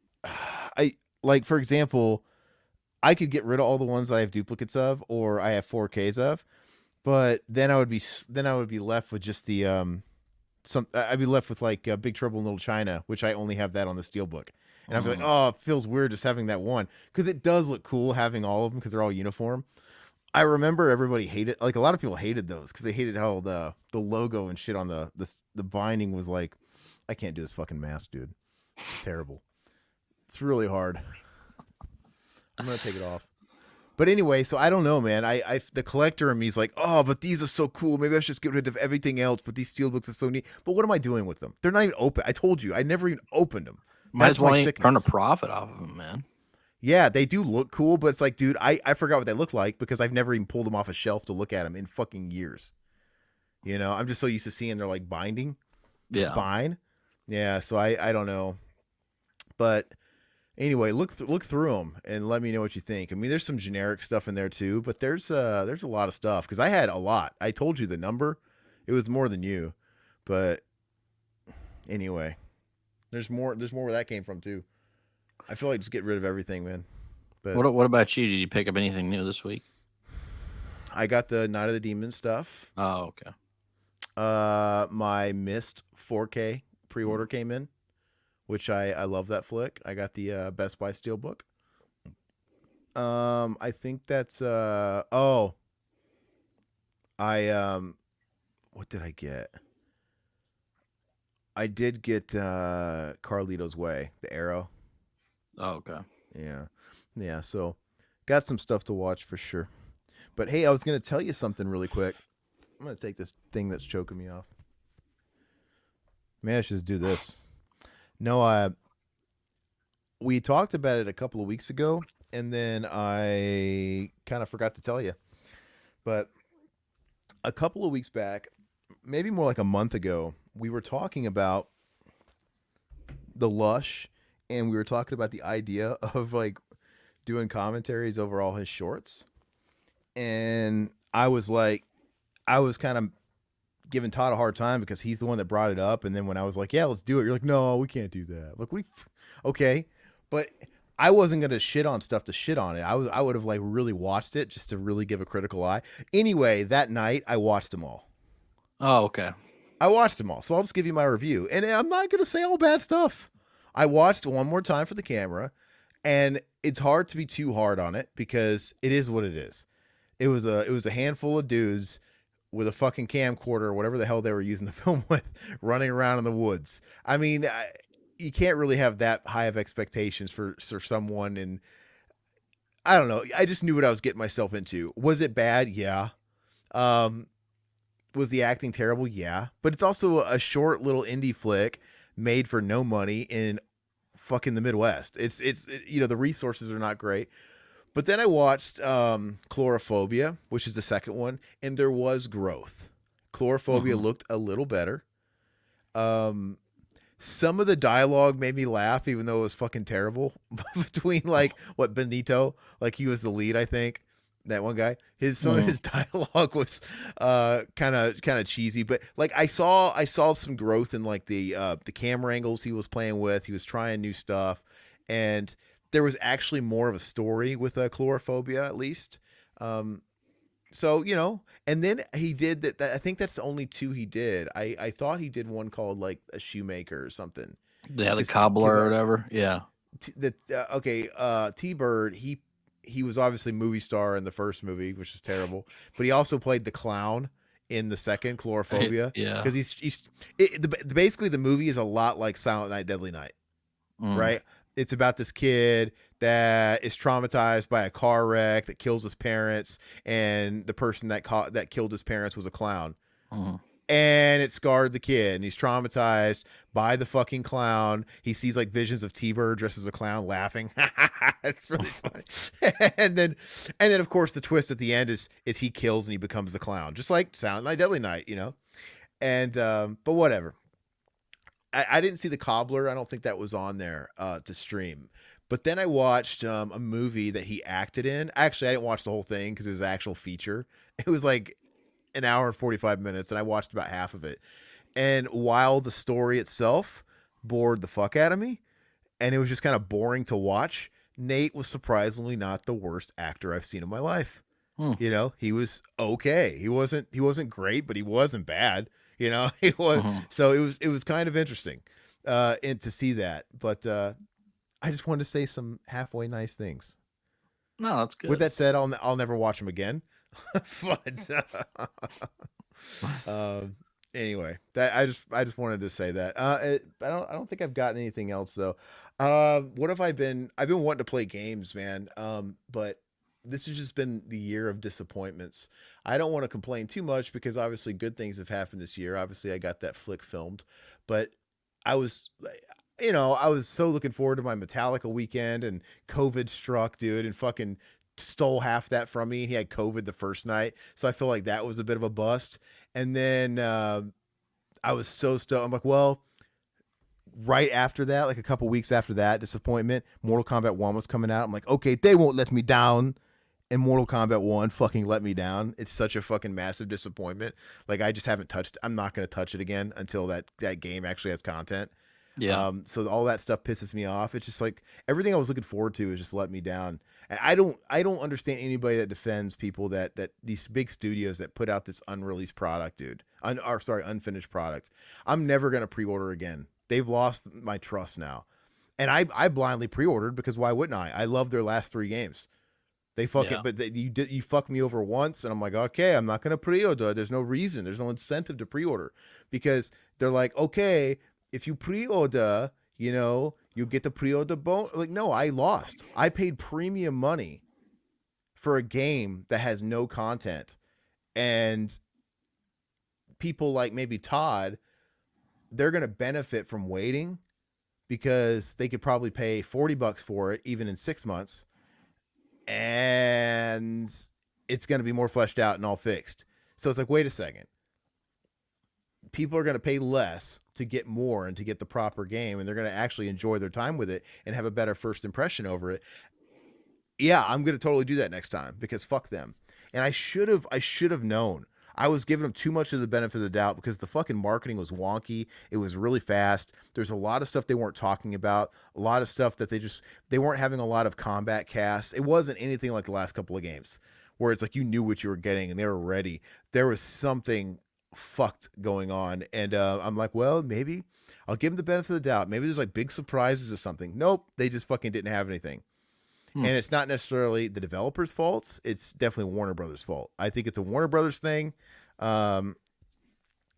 I like, for example, I could get rid of all the ones that I have duplicates of or I have 4Ks of, but then I would be left with just the I'd be left with like Big Trouble in Little China, which I only have that on the steelbook. And I'd be like, Mm. oh, it feels weird just having that one because it does look cool having all of them because they're all uniform. I remember everybody hated, like a lot of people hated those because they hated how the logo and shit on the binding was like, I can't do this fucking mask, dude. It's terrible. It's really hard. I'm gonna take it off. But anyway, so I don't know, man. I the collector in me is like, oh, but these are so cool. Maybe I should just get rid of everything else. But these steelbooks are so neat. But what am I doing with them? They're not even open. I told you, I never even opened them. Might as That's my well ain't turn a sickness. profit off of them, man. Yeah, they do look cool, but it's like, dude, I forgot what they look like because I've never even pulled them off a shelf to look at them in fucking years. You know, I'm just so used to seeing their like binding, the Yeah. spine. Yeah, so I don't know, but anyway, look through them and let me know what you think. I mean, there's some generic stuff in there too, but there's a lot of stuff because I had a lot. I told you the number, it was more than you, but anyway, there's more where that came from too. I feel like just get rid of everything, man. But What about you? Did you pick up anything new this week? I got the Night of the Demon stuff. Oh, okay. My Mist 4K pre-order Mm. came in, which I love that flick. I got the Best Buy Steelbook. I think that's oh, I what did I get? I did get Carlito's Way, the Arrow. Oh, okay. Yeah. Yeah, so got some stuff to watch for sure. But hey, I was going to tell you something really quick. I'm going to take this thing that's choking me off. Maybe I should just do this. No, we talked about it a couple of weeks ago, and then I kind of forgot to tell you. But a couple of weeks back, maybe more like a month ago, we were talking about the Lush, and we were talking about the idea of like doing commentaries over all his shorts. And I was like, I was kind of giving Todd a hard time because he's the one that brought it up. And then when I was like, yeah, let's do it, you're like, no, we can't do that. Look, okay. But I wasn't going to shit on stuff to shit on it. I would have like really watched it just to really give a critical eye. Anyway, that night I watched them all. Oh, okay. I watched them all. So I'll just give you my review. And I'm not going to say all bad stuff. I watched one more time for the camera, and it's hard to be too hard on it because it is what it is. It was a handful of dudes with a fucking camcorder or whatever the hell they were using to film with, running around in the woods. I mean, you can't really have that high of expectations for someone. And I don't know. I just knew what I was getting myself into. Was it bad? Yeah. Um, was the acting terrible? Yeah. But it's also a short little indie flick made for no money in fucking the Midwest. You know, the resources are not great. But then I watched Chlorophobia, which is the second one, and there was growth. Chlorophobia Hmm. looked a little better. Um, some of the dialogue made me laugh, even though it was fucking terrible. Between like what Benito, like he was the lead, I think. That one guy, some of Mm. his dialogue was kind of cheesy, but like I saw some growth in like the camera angles he was playing with. He was trying new stuff, and there was actually more of a story with Chlorophobia, at least. Um, so you know, and then he did that. I think that's the only two he did. I thought he did one called like a shoemaker or something. Yeah, the Because cobbler or whatever. Yeah. okay, T Bird he was obviously movie star in the first movie, which is terrible, but he also played the clown in the second Chlorophobia Yeah. because basically the movie is a lot like Silent Night Deadly Night. Mm, right? It's about this kid that is traumatized by a car wreck that kills his parents, and the person that killed his parents was a clown. mm, And it scarred the kid, and he's traumatized by the fucking clown. He sees like visions of T-Bird dressed as a clown laughing. It's really funny. and then and then of course the twist at the end is he kills and he becomes the clown, just like Silent Night Deadly Night, you know. And but whatever. I didn't see the Cobbler. I don't think that was on there to stream. But then I watched a movie that he acted in. Actually, I didn't watch the whole thing because it was an actual feature. It was like an hour and 45 minutes, and I watched about half of it. And while the story itself bored the fuck out of me, and it was just kind of boring to watch, Nate was surprisingly not the worst actor I've seen in my life. mm, You know, he was okay. He wasn't great, but he wasn't bad. You know, he was. mhm. So it was kind of interesting, and to see that. But I just wanted to say some halfway nice things. No, that's With good. that said, I'll never watch him again. But um, anyway, that I just wanted to say that. I don't think I've gotten anything else though. What have I been? I've been wanting to play games, man. But this has just been the year of disappointments. I don't want to complain too much because obviously good things have happened this year. Obviously, I got that flick filmed, but I was. I was so looking forward to my Metallica weekend, and COVID struck, dude, and fucking stole half that from me. He had COVID the first night, so I feel like that was a bit of a bust. And then I was so stoked. I'm like, well, right after that, like a couple weeks after that disappointment, Mortal Kombat 1 was coming out. I'm like, okay, they won't let me down. And Mortal Kombat 1 fucking let me down. It's such a fucking massive disappointment. Like I just haven't touched I'm not going to touch it again until that game actually has content. Yeah. So all that stuff pisses me off. It's just like everything I was looking forward to is just let me down. And I don't understand anybody that defends people that these big studios that put out this unreleased product, dude. Unfinished product. I'm never gonna pre-order again. They've lost my trust now. And I blindly pre-ordered because why wouldn't I? I love their last three games. They fucking Yeah. but you fucked me over once, and I'm like, okay, I'm not gonna pre-order. There's no reason. There's no incentive to pre-order because they're like, okay, if you pre-order, you get the pre-order bonus. Like, no, I lost. I paid premium money for a game that has no content, and people like maybe Todd, they're gonna benefit from waiting because they could probably pay $40 for it even in 6 months, and it's gonna be more fleshed out and all fixed. So it's like, wait a second, people are going to pay less to get more and to get the proper game, and they're going to actually enjoy their time with it and have a better first impression over it. Yeah, I'm going to totally do that next time because fuck them. And I should have known. I was giving them too much of the benefit of the doubt because the fucking marketing was wonky. It was really fast. There's a lot of stuff they weren't talking about. A lot of stuff that they weren't having a lot of combat casts. It wasn't anything like the last couple of games where it's like you knew what you were getting and they were ready. There was something fucked going on, and I'm like, well, maybe I'll give them the benefit of the doubt. Maybe there's like big surprises or something. Nope, they just fucking didn't have anything. Hmm. And it's not necessarily the developers' faults. It's definitely Warner Brothers' fault. I think it's a Warner Brothers thing, because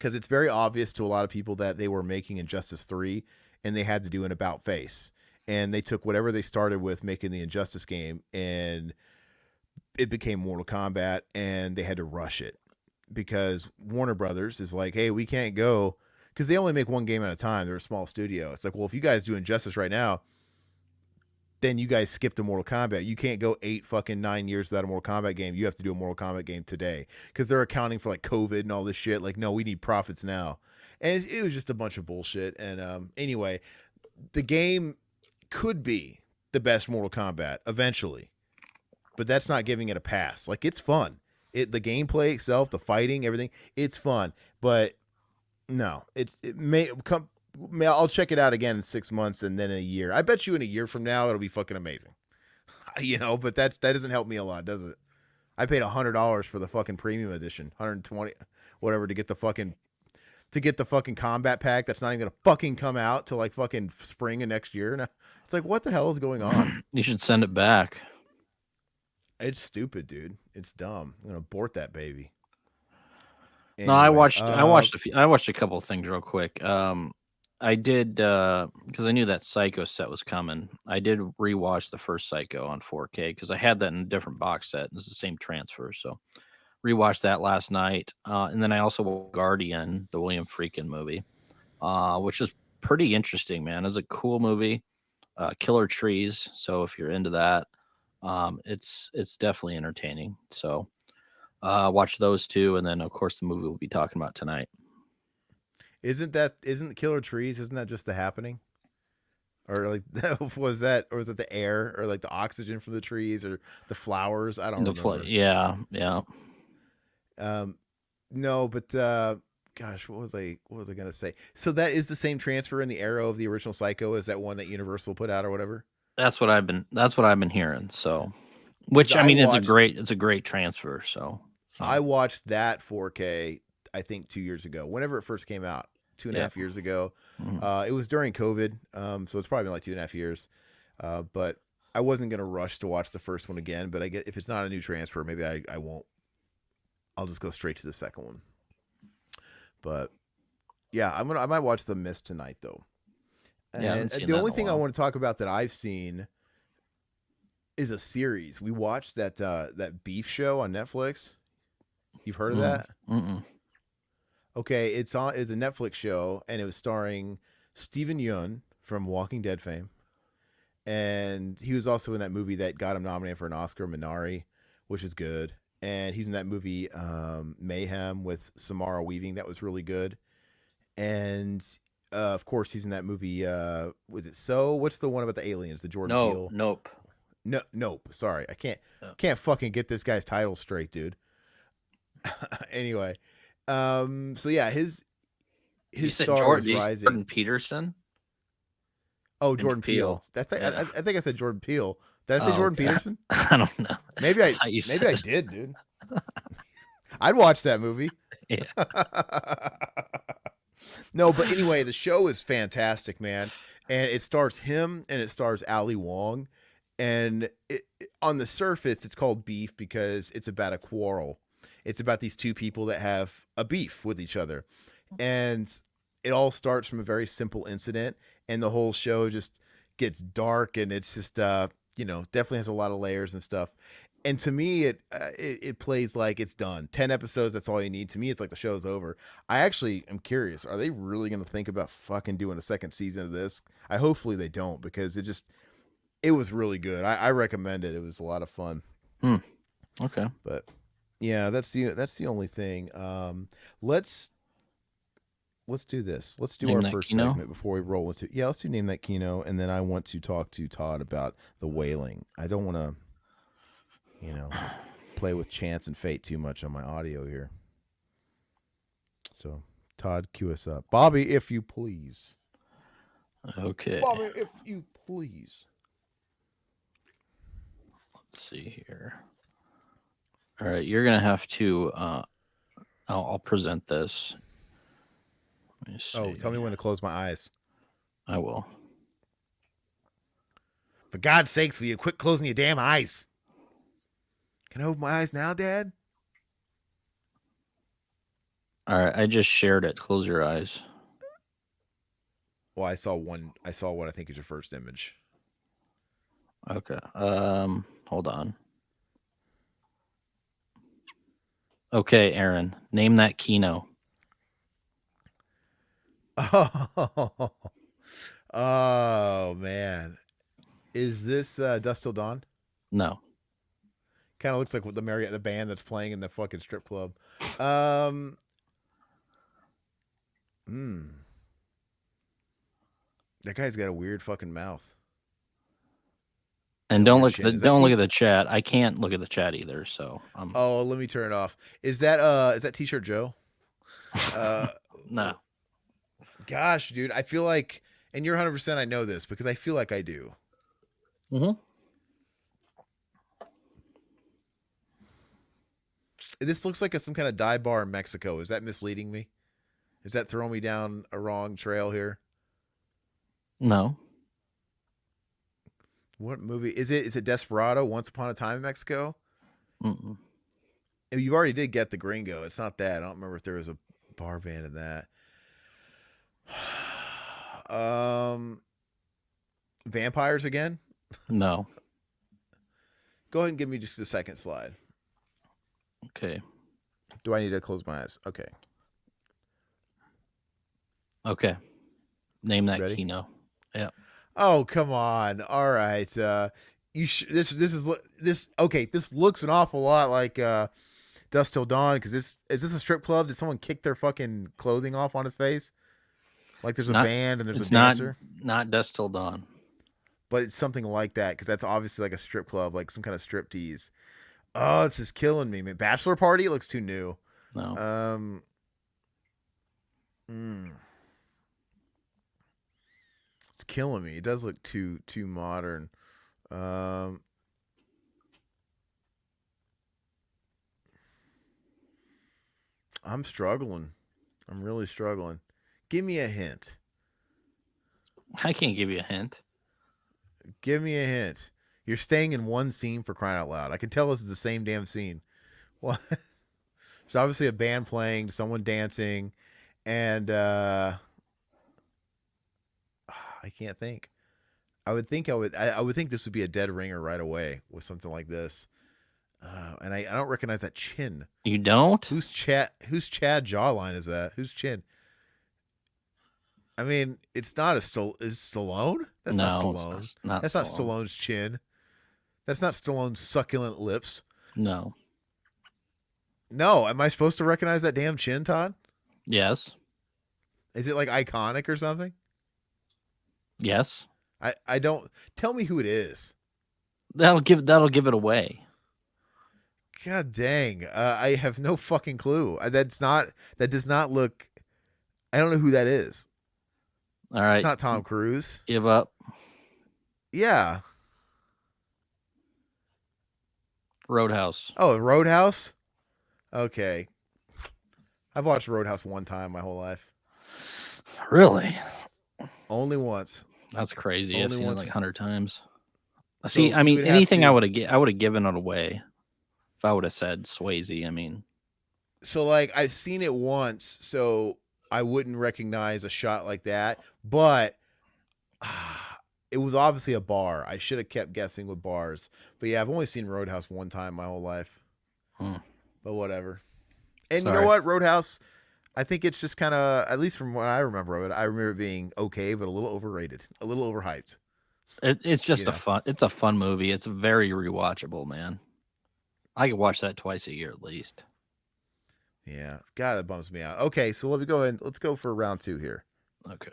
it's very obvious to a lot of people that they were making Injustice 3 and they had to do an about face. And they took whatever they started with making the Injustice game and it became Mortal Kombat, and they had to rush it because Warner Brothers is like, hey, we can't go because they only make one game at a time. They're a small studio. It's like, well, if you guys do Injustice right now, then you guys skipped a Mortal Kombat. You can't go 8 fucking 9 years without a Mortal Kombat game. You have to do a Mortal Kombat game today because they're accounting for like COVID and all this shit. Like, no, we need profits now. And it was just a bunch of bullshit. And anyway, the game could be the best Mortal Kombat eventually, but that's not giving it a pass. Like, it's fun. The gameplay itself, the fighting, everything, it's fun. But no, it may come. I'll check it out again in 6 months and then in a year. I bet you in a year from now it'll be fucking amazing. But that doesn't help me a lot, does it? I paid $100 for the fucking premium edition, 120, whatever, to get the fucking combat pack. That's not even gonna fucking come out till like fucking spring of next year. Now it's like, what the hell is going on? You should send it back. It's stupid, dude. It's dumb. I'm gonna abort that baby. No, I Anyway, watched. I watched a few. I watched a couple of things real quick. I did because I knew that Psycho set was coming. I did rewatch the first Psycho on 4K because I had that in a different box set. It's the same transfer, so rewatched that last night. And then I also watched Guardian, the William Friedkin movie, which is pretty interesting, man. It's a cool movie. Killer Trees. So if you're into that, it's definitely entertaining. So watch those two, and then of course the movie we'll be talking about tonight. Isn't Killer Trees? Isn't that just The Happening? Or like was that the air or like the oxygen from the trees or the flowers? I don't remember. Yeah, yeah. No, but gosh, what was I gonna say? So that is the same transfer in the Arrow of the original Psycho as that one that Universal put out or whatever. That's what I've been hearing. So, 'Cause which I mean, it's a great transfer. So I watched that 4K, I think 2 years ago, whenever it first came out, 2.5 years ago. It was during COVID, so it's probably been like 2.5 years. But I wasn't gonna rush to watch the first one again. But I get if it's not a new transfer, maybe I won't. I'll just go straight to the second one. But yeah, I might watch The Mist tonight though. And the only thing I want to talk about that I've seen is a series. We watched that beef show on Netflix. You've heard of that? Mm-mm. Okay, it's a Netflix show, and it was starring Steven Yeun from Walking Dead fame, and he was also in that movie that got him nominated for an Oscar, Minari, which is good. And he's in that movie Mayhem with Samara Weaving, that was really good. And of course, he's in that movie. Was it So? What's the one about the aliens? The Jordan Peele? Nope. No, nope. Sorry, I can't fucking get this guy's title straight, dude. Anyway, so yeah, his star is rising. Jordan Peterson. Oh, Jordan Peele. I think I said Jordan Peele. Did I say Jordan Peterson? I don't know. Maybe I did, dude. I'd watch that movie. Yeah. No, but anyway, the show is fantastic, man. And it stars him and it stars Ali Wong. And on the surface, it's called Beef because it's about a quarrel. It's about these two people that have a beef with each other. And it all starts from a very simple incident. And the whole show just gets dark. And it's just, definitely has a lot of layers and stuff. And to me, it plays like it's done. 10 episodes, that's all you need. To me, it's like the show's over. I actually am curious. Are they really going to think about fucking doing a second season of this? Hopefully they don't, because it was really good. I recommend it. It was a lot of fun. Okay. But yeah, that's the only thing. Let's do this. Let's do our first segment before we roll into. Yeah, let's do Name That Kino, and then I want to talk to Todd about the Wailing. I don't want to, play with chance and fate too much on my audio here. So, Todd, cue us up. Bobby, if you please. Okay. Bobby, if you please. Let's see here. All right, you're gonna have to. I'll present this. Let me see. Oh, tell me when to close my eyes. I will. For God's sakes, will you quit closing your damn eyes? Can I open my eyes now, Dad? All right, I just shared it. Close your eyes. Well, I saw what I think is your first image. Okay. Hold on. Okay, Aaron, name that Kino. Oh man. Is this Dust Till Dawn? No. Kind of looks like the band that's playing in the fucking strip club. That guy's got a weird fucking mouth. And don't look at the chat. I can't look at the chat either. So oh, let me turn it off. Is that T-shirt Joe? No. Gosh, dude, I feel like, and you're 100%. I know this because I feel like I do. This looks like some kind of dive bar in Mexico. Is that misleading me? Is that throwing me down a wrong trail here? No. What movie is it? Is it Desperado? Once Upon a Time in Mexico? Mm-mm. You already did get the Gringo. It's not that. I don't remember if there was a bar band in that. Um, vampires again? No. Go ahead and give me just the second slide. Okay. Do I need to close my eyes? Okay. Okay. Name that Ready? Kino. Yeah. Oh, come on. All right. This okay, this looks an awful lot like Dust Till Dawn, because this a strip club? Did someone kick their fucking clothing off on his face? Like It's there's a not. band and there's a It's not. dancer? Not Dust Till Dawn. But it's something like that, because that's obviously like a strip club, like some kind of strip tease. Oh, it's just killing me, man. Bachelor Party? It looks too new. No. Um mm, it's killing me. It does look too modern. Um I'm struggling. I'm really struggling. Give me a hint. I can't give you a hint. Give me a hint. You're staying in one scene, for crying out loud. I can tell this is the same damn scene. Well, there's obviously a band playing, someone dancing, and I can't think. I would think this would be a dead ringer right away with something like this. And I don't recognize that chin. You don't? Whose Chad jawline is that? Whose chin? I mean, it's not is Stallone? That's not No, it's Stallone. not That's not Stallone. Stallone's chin. That's not Stallone's succulent lips. No. No, am I supposed to recognize that damn chin, Todd? Yes. Is it like iconic or something? Yes. I don't tell me who it is. That'll give it away. God dang. I have no fucking clue. That does not look. I don't know who that is. All right. It's not Tom Cruise. Give up. Yeah. Roadhouse. Oh, Roadhouse? Okay. I've watched Roadhouse one time my whole life. Really? Only once. That's crazy. I've Only seen it once. like 100 times. So See, I you mean, would have anything I to. would have given it away if I would have said Swayze. I mean, So like I've seen it once, so I wouldn't recognize a shot like that. But it was obviously a bar. I should have kept guessing with bars. But yeah, I've only seen Roadhouse one time my whole life. But whatever. And you know Sorry. what, Roadhouse? I think it's just kind of, at least from what I remember of it, I remember it being okay, but a little overrated, a little overhyped. It's just You know. it's a fun movie. It's very rewatchable, man. I could watch that twice a year at least. Yeah, God, that bums me out. Okay, so let me go ahead. Let's go for round 2 here. Okay.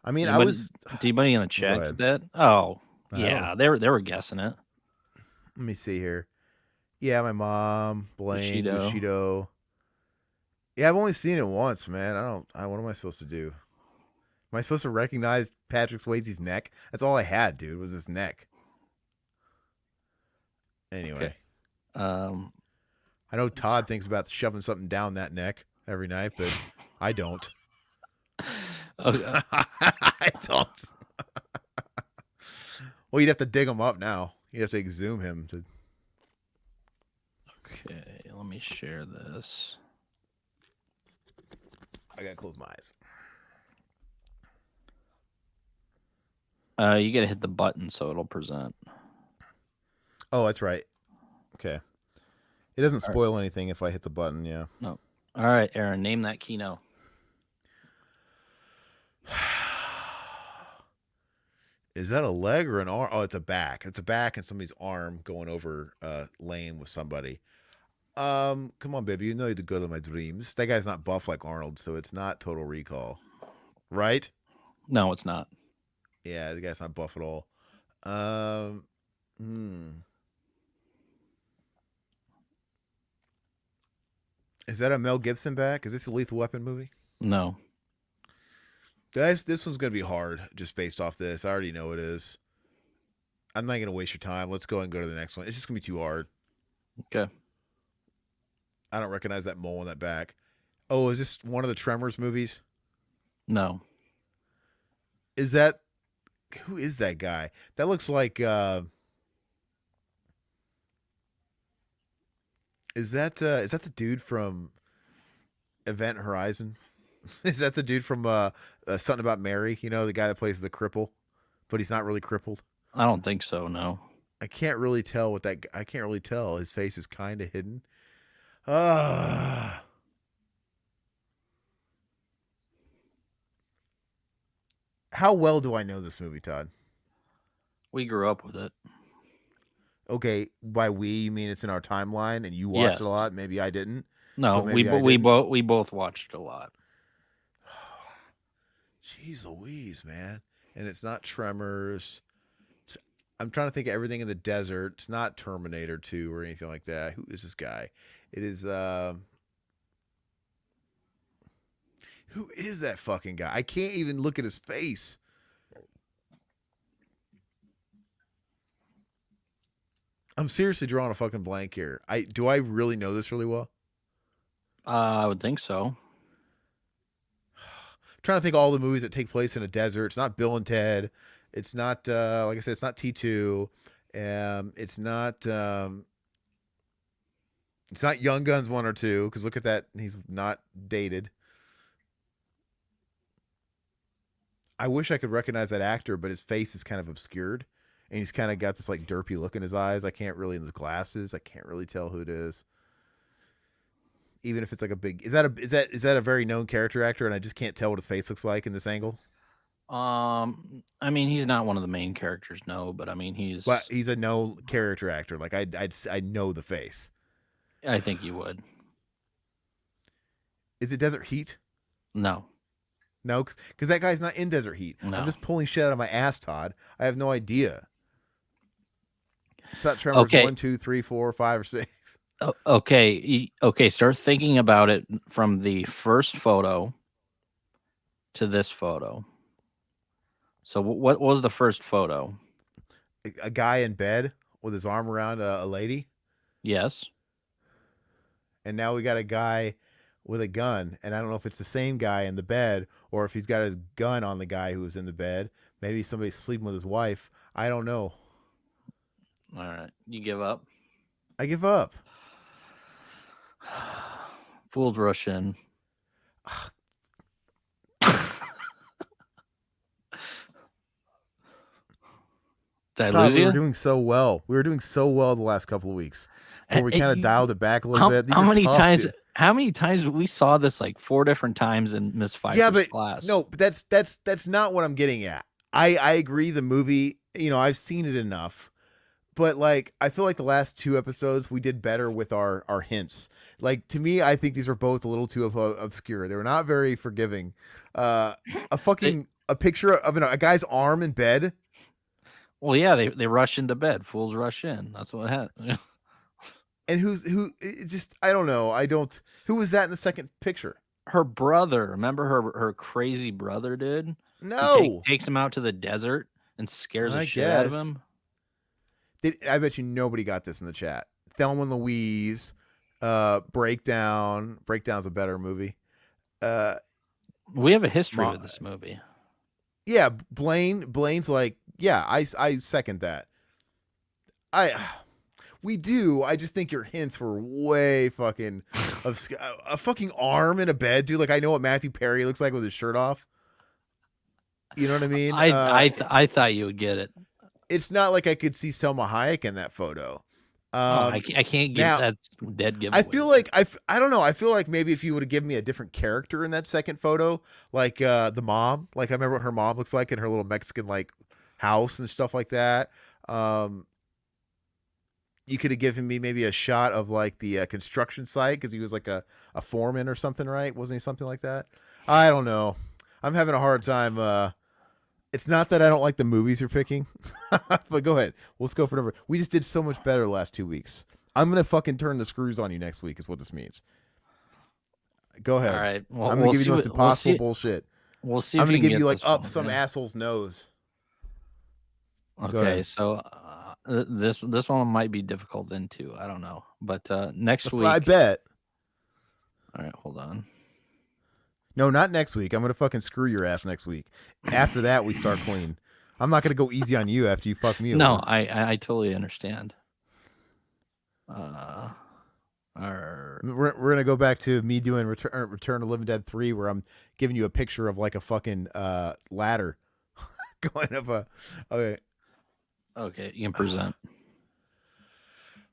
I mean, Did anybody in the Go chat ahead. get that? Oh, I yeah, don't. they were guessing it. Let me see here. Yeah, my mom, Blaine, Bushido. Bushido. Yeah, I've only seen it once, man. What am I supposed to do? Am I supposed to recognize Patrick Swayze's neck? That's all I had, dude, was his neck. Anyway. Okay. I know Todd thinks about shoving something down that neck every night, but I don't. Okay. I don't. Well, you'd have to dig him up now. You'd have to exhume him to. Okay, let me share this. I gotta close my eyes. You gotta hit the button so it'll present. Oh, that's right. Okay. It doesn't All right. spoil anything if I hit the button, yeah. No. All right, Aaron, name that Kino. Is that a leg or an arm? Oh, it's a back. It's a back and somebody's arm going over a lane with somebody. Come on, baby. You know you're the girl of my dreams. That guy's not buff like Arnold, so it's not Total Recall. Right? No, it's not. Yeah, the guy's not buff at all. Is that a Mel Gibson back? Is this a Lethal Weapon movie? No. This one's gonna be hard just based off this. I already know it is. I'm not gonna waste your time. Let's go and go to the next one. It's just gonna be too hard. Okay. I don't recognize that mole in that back. Oh, is this one of the Tremors movies? No. Is that who is that guy? That looks like is that the dude from Event Horizon. Is that the dude from Something About Mary? You know, the guy that plays the cripple, but he's not really crippled. I don't think so. No. I can't really tell what that. I can't really tell. His face is kind of hidden. Ah. How well do I know this movie, Todd? We grew up with it. Okay, by we you mean it's in our timeline and you watched Yes. it a lot. Maybe I didn't. No, So maybe I we didn't. both watched it a lot. Jeez Louise, man. And it's not Tremors. I'm trying to think of everything in the desert. It's not Terminator 2 or anything like that. Who is this guy? It is who is that fucking guy? I can't even look at his face. I'm seriously drawing a fucking blank here. Do I really know this really well? I would think so. I'm trying to think of all the movies that take place in a desert. It's not Bill and Ted. It's not like I said, it's not T2. It's not Young Guns 1 or 2, because look at that. He's not dated. I wish I could recognize that actor, but his face is kind of obscured. And he's kind of got this like derpy look in his eyes. I can't really, in his glasses, I can't really tell who it is. Even if it's like a big, is that a very known character actor, and I just can't tell what his face looks like in this angle? I mean, he's not one of the main characters, no, but I mean, But he's a known character actor. Like I know the face. I think you would. Is it Desert Heat? No. No, because that guy's not in Desert Heat. No. I'm just pulling shit out of my ass, Todd. I have no idea. It's not Tremors 1, 2, 3, 4, 5, or 6. Okay. Start thinking about it from the first photo to this photo. So what was the first photo? A guy in bed with his arm around a lady. Yes. And now we got a guy with a gun, and I don't know if it's the same guy in the bed or if he's got his gun on the guy who was in the bed. Maybe somebody's sleeping with his wife. I don't know. All right. You give up? I give up. Fools rush in. Did I lose you? We were doing so well. We were doing so well the last couple of weeks. Where we kind of dialed it back a little bit. How many times we saw this like 4 different times in Miss Pfeiffer's class? No, but that's not what I'm getting at. I agree the movie, I've seen it enough. But like I feel like the last 2 episodes we did better with our hints. Like to me, I think these were both a little too obscure. They were not very forgiving. A picture of a guy's arm in bed. Well, yeah, they rush into bed. Fools rush in. That's what happened. And who just I don't know. Who was that in the second picture? Her brother. Remember her crazy brother, dude? No. He takes him out to the desert and scares the shit out of him. I bet you nobody got this in the chat. Thelma and Louise, Breakdown. Breakdown's a better movie. We have a history with this movie. Yeah, Blaine's like, yeah, I second that. We do. I just think your hints were way fucking a fucking arm in a bed, dude. Like I know what Matthew Perry looks like with his shirt off. You know what I mean? I thought you would get it. It's not like I could see Selma Hayek in that photo. I can't give that's dead giveaway. I feel like I don't know. I feel like maybe if you would have given me a different character in that second photo, like the mom, like I remember what her mom looks like in her little Mexican like house and stuff like that. You could have given me maybe a shot of like the construction site because he was like a foreman or something, right? Wasn't he something like that? I don't know. I'm having a hard time. It's not that I don't like the movies you're picking, but go ahead. Let's go for number. We just did so much better the last 2 weeks. I'm going to fucking turn the screws on you next week is what this means. Go ahead. All right. Well, I'm going to give you the most impossible bullshit. We'll see. I'm going to give you like up some asshole's nose. Okay. So this one might be difficult then too. I don't know. But next week. I bet. All right. Hold on. No, not next week. I'm going to fucking screw your ass next week. After that, we start clean. I'm not going to go easy on you after you fuck me over. No, I totally understand. All We're gonna go back to me doing Return of the Living Dead 3, where I'm giving you a picture of like a fucking ladder going up a. Okay, Okay, you can present.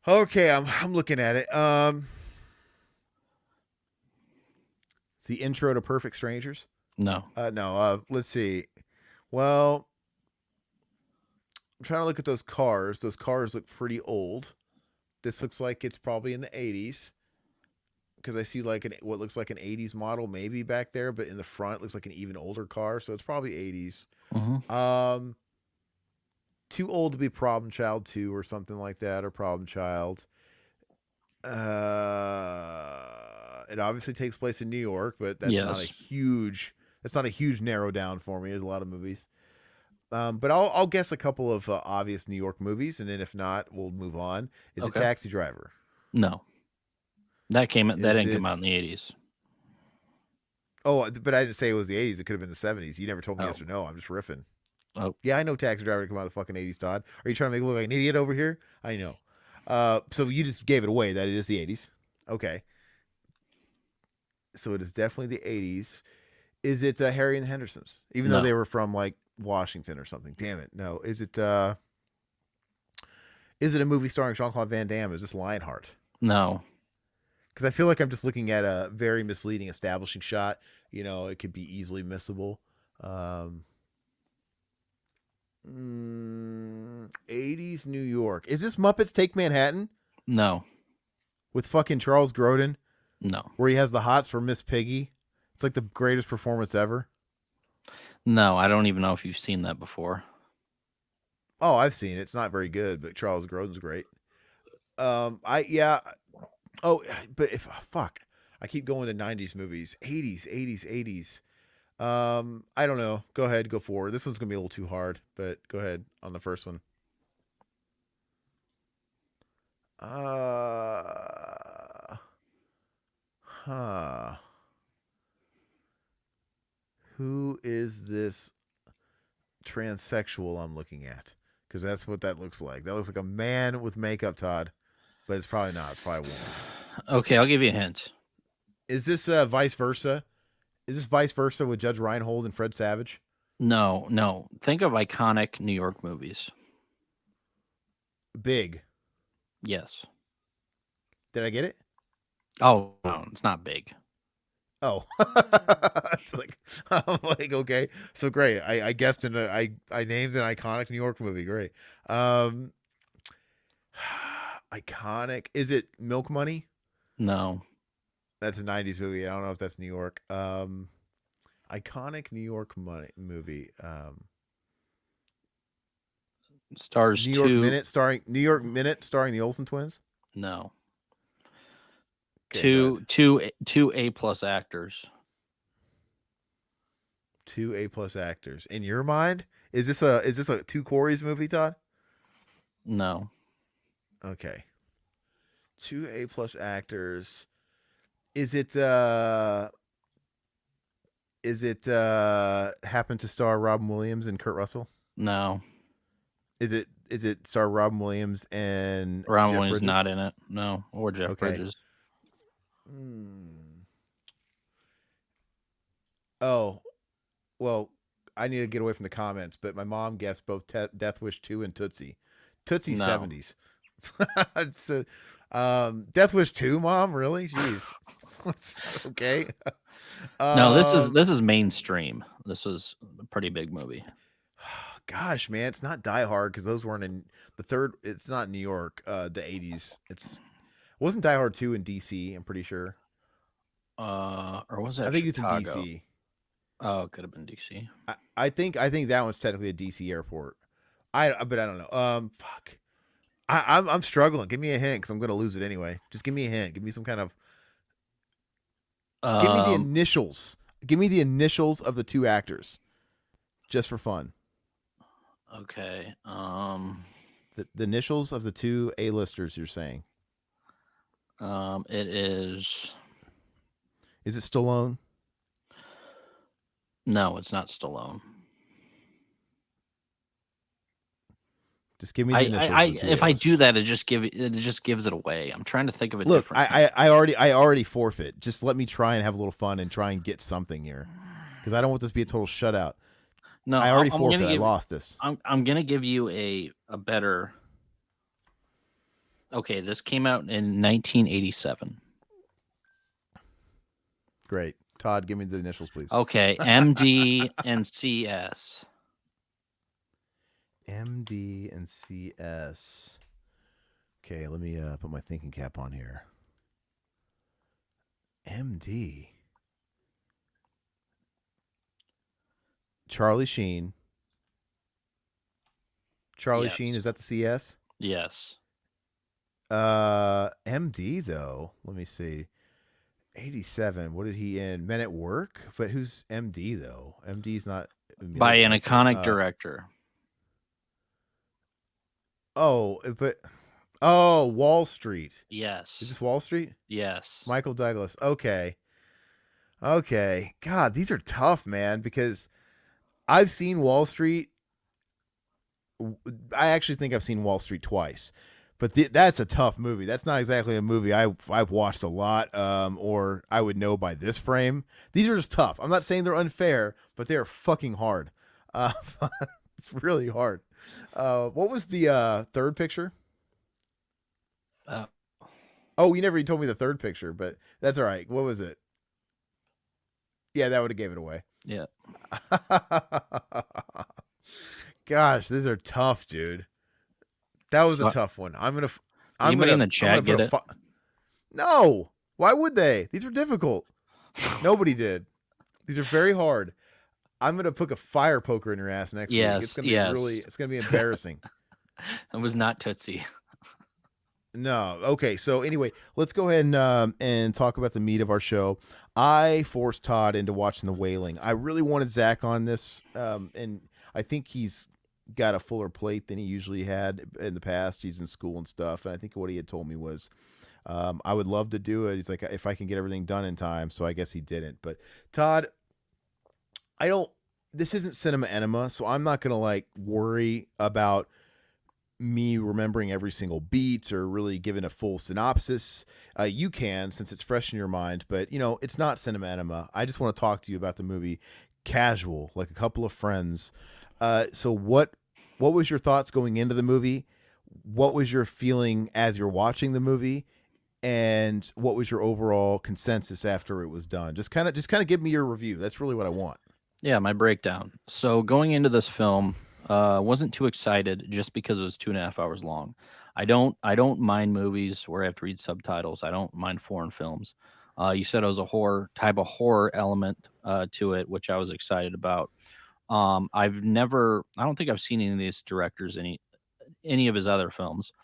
okay, I'm looking at it. It's the intro to Perfect Strangers. No. No. Let's see. Well, I'm trying to look at those cars. Those cars look pretty old. This looks like it's probably in the 80s. Because I see like what looks like an 80s model maybe back there, but in the front it looks like an even older car, so it's probably 80s. Mm-hmm. Too old to be Problem Child 2 or something like that, or Problem Child. It obviously takes place in New York, but that's not a Yes. huge narrow down for me. There's a lot of movies. But I'll guess a couple of obvious New York movies, and then if not, we'll move on. Is it Okay. Taxi Driver? No. That Is didn't come out it in the 80s. Oh, but I didn't say it was the 80s. It could have been the 70s. You never told me Oh. yes or no. I'm just riffing. Oh. Yeah, I know Taxi Driver to come out of the fucking 80s, Todd. Are you trying to make me look like an idiot over here? I know. So you just gave it away that it is the 80s. Okay. So it is definitely the 80s. Is it Harry and the Hendersons? Even though No. they were from like Washington or something. Damn it. No. Is it a movie starring Jean-Claude Van Damme? Is this Lionheart? No. Because I feel like I'm just looking at a very misleading establishing shot. You know, it could be easily missable. 80s New York. Is this Muppets Take Manhattan No. with fucking Charles Grodin, No. where he has the hots for Miss Piggy? It's like the greatest performance ever. No, I don't even know if you've seen that before. Oh, I've seen it. It's not very good, but Charles Grodin's great. Yeah. Oh, but if fuck, I keep going to 90s movies, 80s. I don't know. Go ahead, go forward. This one's gonna be a little too hard, but go ahead on the first one. Huh. Who is this transsexual I'm looking at? Because that's what that looks like. That looks like a man with makeup, Todd, but it's probably not. It's probably a woman. Okay, I'll give you a hint. Is this vice versa? Is this vice versa with Judge Reinhold and Fred Savage? No. Think of iconic New York movies. Big. Yes. Did I get it? Oh, no, it's not big. Oh, it's like I'm like okay, so great. I guessed I named an iconic New York movie. Great. Um, iconic. Is it Milk Money? No. That's a '90s movie. I don't know if that's New York. Iconic New York movie. Stars New York two. Minute starring New York Minute starring the Olsen twins. No. Okay, go ahead. Two A+ actors. Two A+ actors. In your mind, is this a two Corys movie, Todd? No. Okay. Two A+ actors. Is it happen to star Robin Williams and Kurt Russell? No. Is it star Robin Williams and Ron Jeff Williams Bridges? not in it. No. Or Jeff Okay. Bridges. Oh, well, I need to get away from the comments, but my mom guessed both Death Wish 2 and Tootsie. Tootsie No. 70s. So, Death Wish 2, Mom? Really? Jeez. Okay. No, this is mainstream. This is a pretty big movie. Gosh, man, it's not Die Hard because those weren't in the third. It's not New York, the 80s. Wasn't Die Hard 2 in DC, I'm pretty sure. Or was that I think Chicago? it's in DC. Oh, it could have been DC. I think that one's technically a DC airport. But I don't know. Fuck. I'm struggling. Give me a hint because I'm gonna lose it anyway. Just give me a hint. Give me some kind of. Give me the initials. Give me the initials of the two actors, just for fun. Okay. The initials of the two A-listers. You're saying. It is. Is it Stallone? No, it's not Stallone. Just give me the initials. The two if I O's. do that, it just gives it away. I'm trying to think of a Look, different. I already forfeit. Just let me try and have a little fun and try and get something here, because I don't want this to be a total shutout. No, I already I'm gonna forfeit. I give. lost this. I'm gonna give you a better. Okay, this came out in 1987. Great, Todd. Give me the initials, please. Okay, MD and CS. MD and CS. Okay, let me put my thinking cap on here. MD. Charlie Sheen. Charlie Yes. Sheen, is that the CS? Yes. MD though. Let me see. 87. What did he in? Men at Work? But who's MD though? MD's not By an Meister. iconic director. But Wall Street. Yes. Is this Wall Street? Yes. Michael Douglas. Okay. God, these are tough, man, because I've seen Wall Street. I actually think I've seen Wall Street twice, but that's a tough movie. That's not exactly a movie I've watched a lot, or I would know by this frame. These are just tough. I'm not saying they're unfair, but they're fucking hard. It's really hard. What was the third picture? Oh, you never even told me the third picture, but that's all right. What was it? Yeah, that would have gave it away. Yeah. Gosh, these are tough, dude. That was a tough one. Anybody in the chat get it? No. Why would they? These were difficult. Nobody did. These are very hard. I'm gonna put a fire poker in your ass next week. It's gonna be it's gonna be embarrassing. It was not Tootsie. No. Okay. So anyway, let's go ahead and talk about the meat of our show. I forced Todd into watching The Wailing. I really wanted Zach on this, and I think he's got a fuller plate than he usually had in the past. He's in school and stuff, and I think what he had told me was, I would love to do it. He's like, if I can get everything done in time. So I guess he didn't. But Todd, this isn't cinema enema, so I'm not gonna like worry about me remembering every single beat or really giving a full synopsis. You can, since it's fresh in your mind, but it's not cinema enema. I just want to talk to you about the movie casual, like a couple of friends. So what was your thoughts going into the movie? What was your feeling as you're watching the movie? And what was your overall consensus after it was done? Just kind of give me your review. That's really what I want. Yeah, my breakdown. So going into this film, wasn't too excited just because it was 2.5 hours long. I don't mind movies where I have to read subtitles. I don't mind foreign films. You said it was a horror element to it, which I was excited about. I don't think I've seen any of these directors, any of his other films.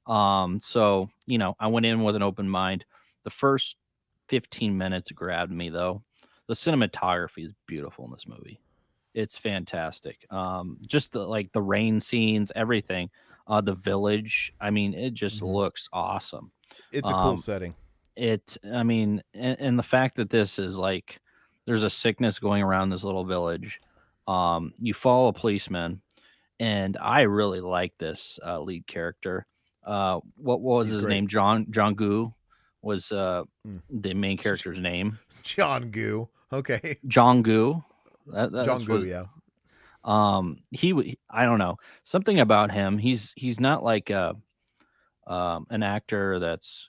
So I went in with an open mind. The first 15 minutes grabbed me though. The cinematography is beautiful in this movie. It's fantastic. Just the rain scenes, everything. The village. I mean, it just looks awesome. It's a cool setting. And the fact that this is like, there's a sickness going around this little village. You follow a policeman, and I really like this lead character. What was his name? John Gu was the main character's name. John Gu. Okay. John Gu. John Gu, yeah. I don't know, something about him. He's not like an actor that's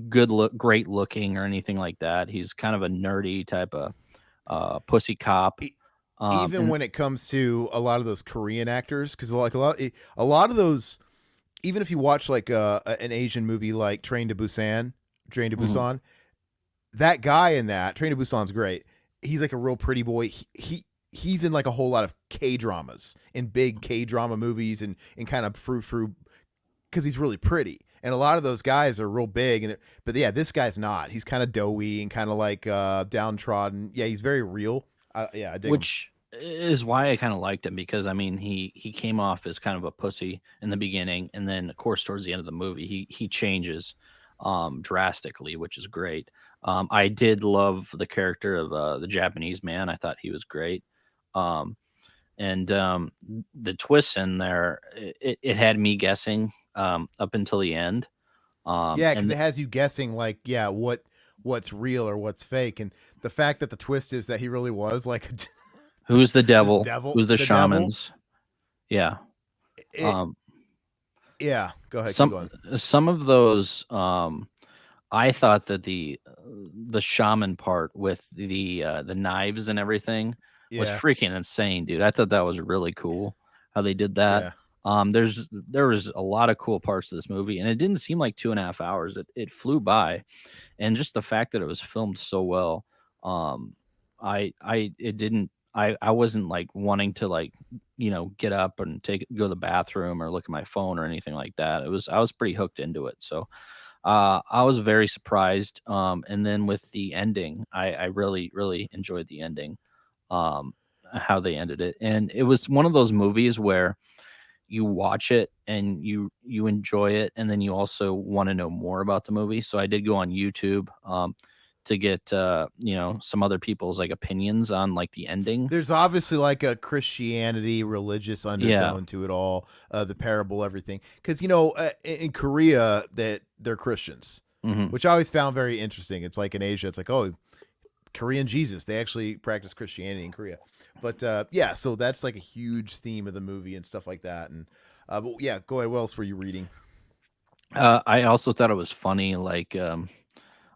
great looking or anything like that. He's kind of a nerdy type of pussy cop. Even when it comes to a lot of those Korean actors, because like a lot of those, even if you watch like an Asian movie like Train to Busan, that guy in that Train to Busan's great. He's like a real pretty boy. He's in like a whole lot of K-dramas, in big K-drama movies, and kind of fruit because he's really pretty. And a lot of those guys are real big, but yeah, this guy's not. He's kind of doughy and kind of like downtrodden. Yeah, he's very real. I dig which him. Is why I kind of liked him, because I mean he came off as kind of a pussy in the beginning, and then of course towards the end of the movie he changes drastically, which is great. I did love the character of the Japanese man. I thought he was great. and the twists in there, it had me guessing up until the end. Yeah, because And it has you guessing like, yeah, what's real or what's fake, and the fact that the twist is that he really was like who's the this devil? devil, Who's the the devil. shamans? Yeah. It Um, yeah. Go ahead, keep some going. some of those I thought that the shaman part with the knives and everything was Yeah, freaking insane, dude. I thought that was really cool how they did that. yeah. There was a lot of cool parts of this movie, and it didn't seem like 2.5 hours. It flew by, and just the fact that it was filmed so well, um, I it didn't. I wasn't like wanting to like get up and go to the bathroom or look at my phone or anything like that. I was pretty hooked into it. So I was very surprised. And then with the ending, I really, really enjoyed the ending, um, how they ended it. And it was one of those movies where you watch it and you enjoy it, and then you also want to know more about the movie. So I did go on YouTube to get some other people's like opinions on like the ending. There's obviously like a Christianity religious Yeah. undertone to it all, the parable, everything. Because in Korea that they're Christians, Hmm. which I always found very interesting. It's like in Asia, it's like, oh, Korean Jesus, they actually practice Christianity in Korea. But yeah, so that's like a huge theme of the movie and stuff like that. And but yeah, go ahead. What else were you reading? I also thought it was funny. Like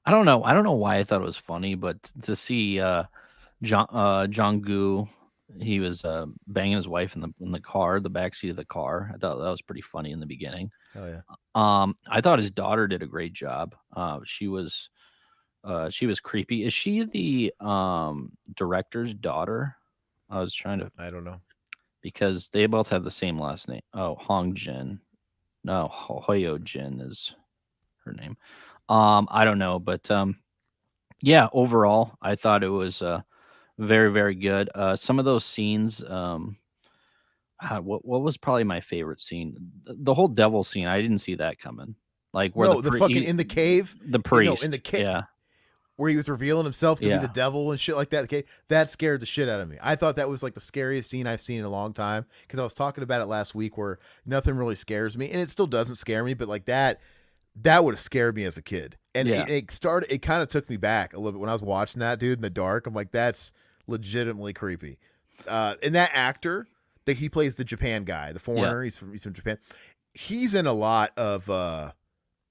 I don't know. I don't know why I thought it was funny, but to see Jong-gu, he was banging his wife in the car, the back seat of the car. I thought that was pretty funny in the beginning. Oh yeah. I thought his daughter did a great job. She was creepy. Is she the director's daughter? I was trying to, I don't know. because they both have the same last name. Oh, Hong Jin. No, Hoyo Jin is her name. I don't know, but yeah, overall, I thought it was very, very good. Some of those scenes, what was probably my favorite scene? The whole devil scene, I didn't see that coming. Like where No, the fucking in the cave. the No, in the priest, cave yeah, where he was revealing himself to be the yeah, devil and shit like that. Okay, that scared the shit out of me. I thought that was like the scariest scene I've seen in a long time because I was talking about it last week where nothing really scares me, and it still doesn't scare me, but like that would have scared me as a kid. And yeah, it kind of took me back a little bit when I was watching that dude in the dark. I'm like, that's legitimately creepy. And that actor that he plays the Japan guy, the yeah. foreigner, he's from Japan. He's in a lot of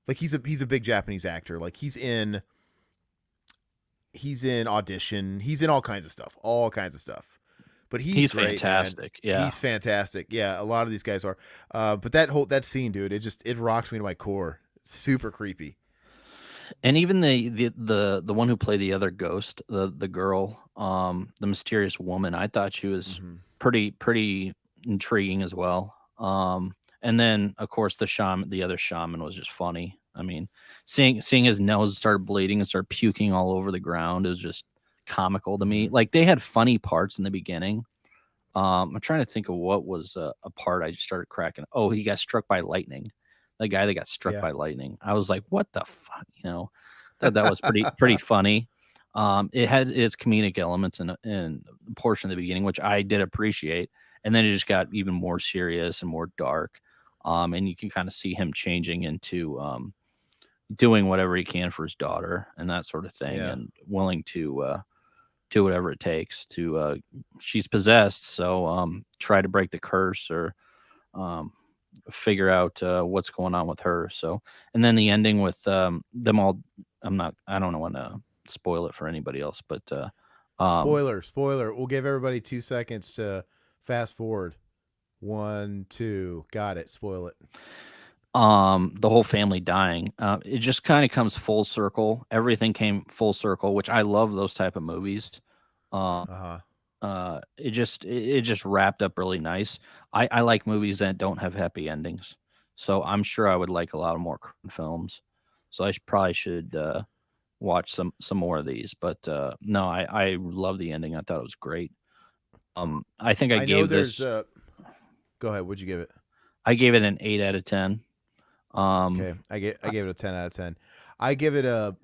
like he's a big Japanese actor. Like he's in Audition. He's in all kinds of stuff. All kinds of stuff. But he's He's great, man. fantastic. Yeah. He's fantastic. Yeah, a lot of these guys are. But that scene, dude, it rocked me to my core. Super creepy. And even the one who played the other ghost, the girl, the mysterious woman, I thought she was Mm-hmm. pretty intriguing as well. And then of course the other shaman was just funny. I mean, seeing his nose start bleeding and start puking all over the ground is just comical to me. Mm-hmm. Like they had funny parts in the beginning. I'm trying to think of what was a part I just started cracking. Oh, he got struck by lightning. The guy that got struck Yeah. by lightning. I was like, what the fuck? That was pretty funny. It had its comedic elements in a portion of the beginning, which I did appreciate, and then it just got even more serious and more dark. And you can kind of see him changing into doing whatever he can for his daughter and that sort of thing, Yeah. and willing to do whatever it takes to she's possessed, so try to break the curse or um figure out what's going on with her. So, and then the ending with them all, I don't want to spoil it for anybody else, but um Spoiler. We'll give everybody 2 seconds to fast forward. 1, 2. Got it. Spoil it. the whole family dying, it just kind of comes full circle. Everything came full circle, which I love those type of movies. um Uh huh. it just wrapped up really nice. I like movies that don't have happy endings, so I'm sure I would like a lot of more films. So probably should watch some more of these. But no, I love the ending. I thought it was great. I think I know there's Go ahead. What'd you give it? I gave it an 8 out of 10. Okay, I I- gave it a 10 out of 10. I give it a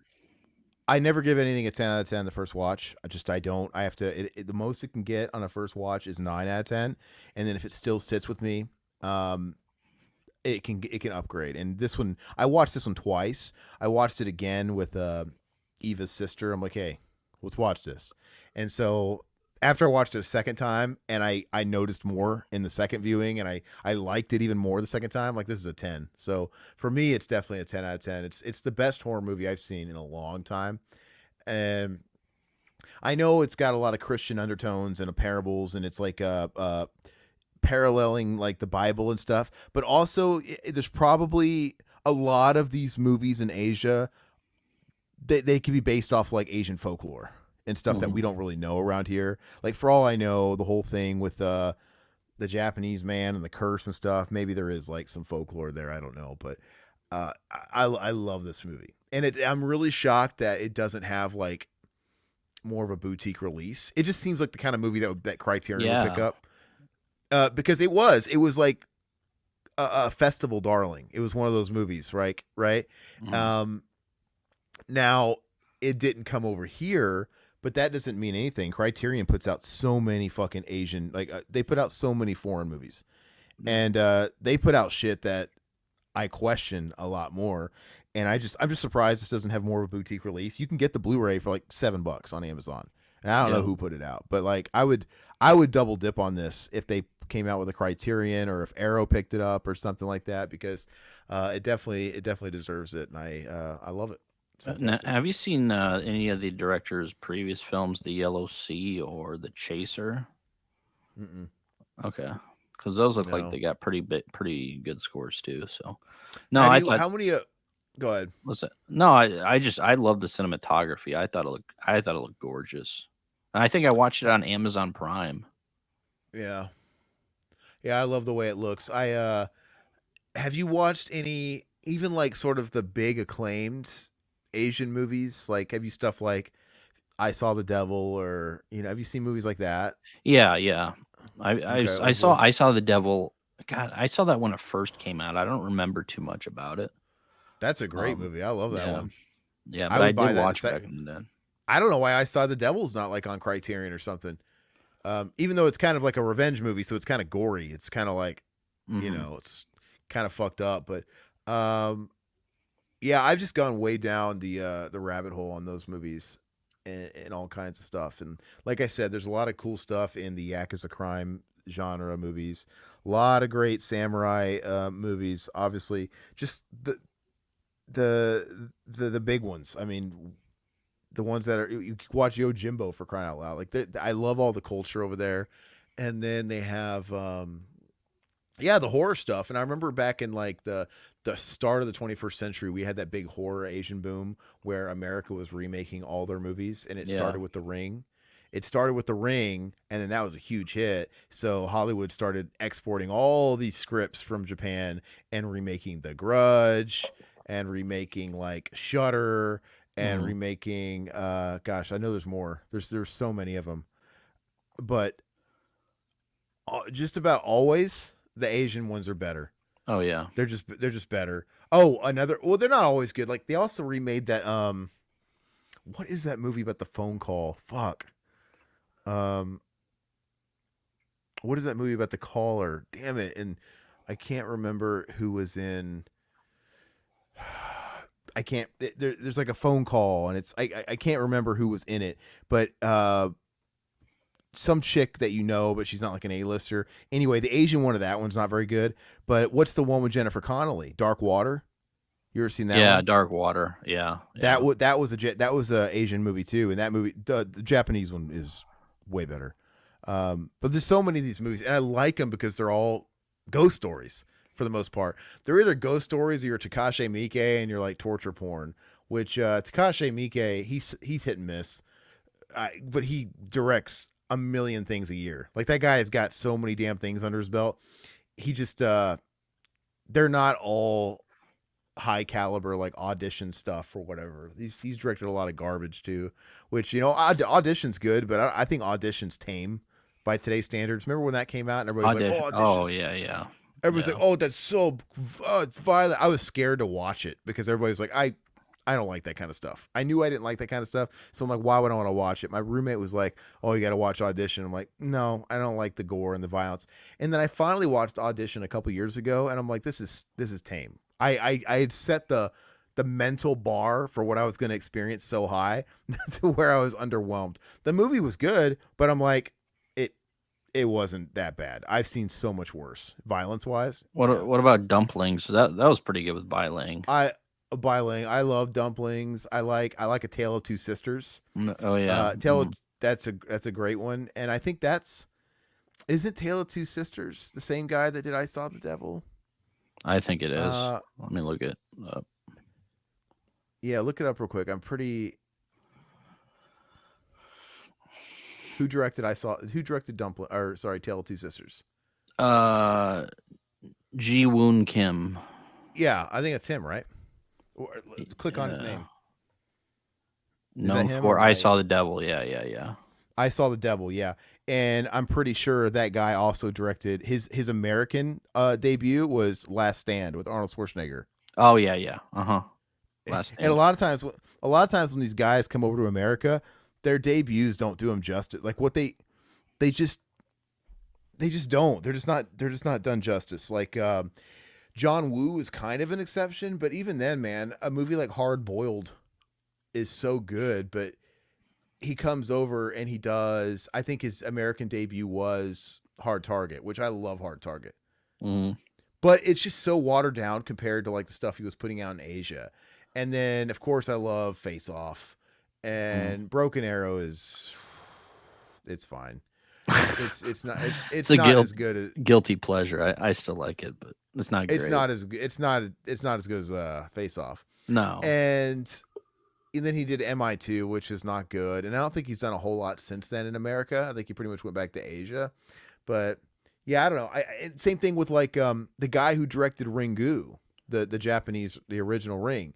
I never give anything a 10 out of 10 the first watch. I don't. I have to. The most it can get on a first watch is 9 out of 10, and then if it still sits with me, um, it can upgrade. And this one, I watched this one twice. I watched it again with Eva's sister. I'm like, hey, let's watch this. And so after I watched it a second time, and I noticed more in the second viewing, and I liked it even more the second time. Like, this is a 10. So for me, it's definitely a 10 out of 10. It's the best horror movie I've seen in a long time. And I know it's got a lot of Christian undertones and parables, and it's like paralleling like the Bible and stuff. But also, there's probably a lot of these movies in Asia they could be based off like Asian folklore and stuff that we don't really know around here. Like, for all I know, the whole thing with the Japanese man and the curse and stuff, maybe there is like some folklore there. I don't know, but I love this movie, and I'm really shocked that it doesn't have like more of a boutique release. It just seems like the kind of movie that Criterion would pick up, because it was like a festival darling. It was one of those movies, right? Right. Now, it didn't come over here, but that doesn't mean anything. Criterion puts out so many fucking Asian, like they put out so many foreign movies, and they put out shit that I question a lot more. And I'm just surprised this doesn't have more of a boutique release. You can get the Blu-ray for like $7 on Amazon, and I don't know who put it out, but like I would double dip on this if they came out with a Criterion, or if Arrow picked it up or something like that, because it definitely deserves it, and I love it. Now, have you seen any of the director's previous films, The Yellow Sea or The Chaser? Mm-mm. Okay, because those look like No. they got pretty good scores too. So, no, Have I you? thought. How many? Go ahead. Listen, no, I love the cinematography. I thought it looked gorgeous. And I think I watched it on Amazon Prime. Yeah, I love the way it looks. Have you watched any, even like sort of the big acclaimed Asian movies? Like, have you stuff like I Saw the Devil, or have you seen movies like that? Yeah, yeah. Okay, like what? I saw the Devil. God, I saw that when it first came out. I don't remember too much about it. That's a great Um, movie. I love that yeah, one. yeah, I but I would did buy that. watch back in the day. I don't know why I Saw the Devil's not like on Criterion or something. Even though it's kind of like a revenge movie, so it's kind of gory. It's kind of like, it's kind of fucked up. But yeah, I've just gone way down the rabbit hole on those movies, and all kinds of stuff. And like I said, there's a lot of cool stuff in the Yakuza crime genre movies. A lot of great samurai movies. Obviously, just the big ones. I mean, the ones that are, you watch Yojimbo, for crying out loud. Like, I love all the culture over there. And then they have the horror stuff. And I remember back in like the start of the 21st century, we had that big horror Asian boom where America was remaking all their movies, and it started with The Ring. It started with The Ring, and then that was a huge hit. So Hollywood started exporting all these scripts from Japan and remaking The Grudge, and remaking like Shudder, and remaking gosh, I know there's more. There's so many of them. But just about always the Asian ones are better. Oh yeah. They're just better. Oh, well, they're not always good. Like, they also remade that what is that movie about the phone call? Fuck. What is that movie about the caller? Damn it. And I can't remember who was in. I can't. There's like a phone call, and it's I can't remember who was in it, but some chick that but she's not like an A-lister. Anyway, the Asian one of that one's not very good. But what's the one with Jennifer Connelly? Dark Water. You ever seen that one? Yeah, Dark Water. Yeah, that was a Asian movie too, and that movie, the Japanese one, is way better. But there's so many of these movies, and I like them because they're all ghost stories for the most part. They're either ghost stories or you're Takashi Miike and you're like torture porn. Which Takashi Miike, he's hit and miss, but he directs a million things a year. Like, that guy has got so many damn things under his belt. He just they're not all high caliber, like audition stuff or whatever. He's directed a lot of garbage too, which, audition's good, but I think audition's tame by today's standards. Remember when that came out and everybody's like, oh, audition's, yeah. Everybody's like, oh, that's so, it's violent. I was scared to watch it because everybody's like, I I don't like that kind of stuff. I knew I didn't like that kind of stuff. So I'm like, why would I want to watch it? My roommate was like, oh, you got to watch Audition. I'm like, no, I don't like the gore and the violence. And then I finally watched Audition a couple years ago, and I'm like, this is tame. I had set the mental bar for what I was going to experience so high to where I was underwhelmed. The movie was good, but I'm like, it wasn't that bad. I've seen so much worse, violence wise. What about Dumplings? That was pretty good with Bailing. Wailing. I love Dumplings. I like A Tale of Two Sisters. Oh yeah, That's a great one, and I think isn't Tale of Two Sisters the same guy that did I Saw the Devil? I think it is. Let me look it up. Yeah, look it up real quick. I'm pretty. Who directed Dumpling? Or sorry, Tale of Two Sisters? Ji Woon Kim. Yeah, I think it's him, right? Click on his name. Known for I Saw the Devil. Yeah. I Saw the Devil. Yeah, and I'm pretty sure that guy also directed his American debut was Last Stand with Arnold Schwarzenegger. Oh yeah. Last Stand. And a lot of times when these guys come over to America, their debuts don't do them justice. Like what they just don't. They're just not done justice. Like John Woo is kind of an exception, but even then, man, a movie like Hard Boiled is so good, but he comes over and he does. I think his American debut was Hard Target, which I love Hard Target. Mm. But it's just so watered down compared to like the stuff he was putting out in Asia. And then of course I love Face Off. And Broken Arrow it's fine. It's not as good as guilty pleasure. I still like it, but it's not great. It's not as good as Face Off. No. And then he did MI2, which is not good. And I don't think he's done a whole lot since then in America. I think he pretty much went back to Asia. But yeah, I don't know. Same thing with like the guy who directed Ringu, the Japanese, the original Ring.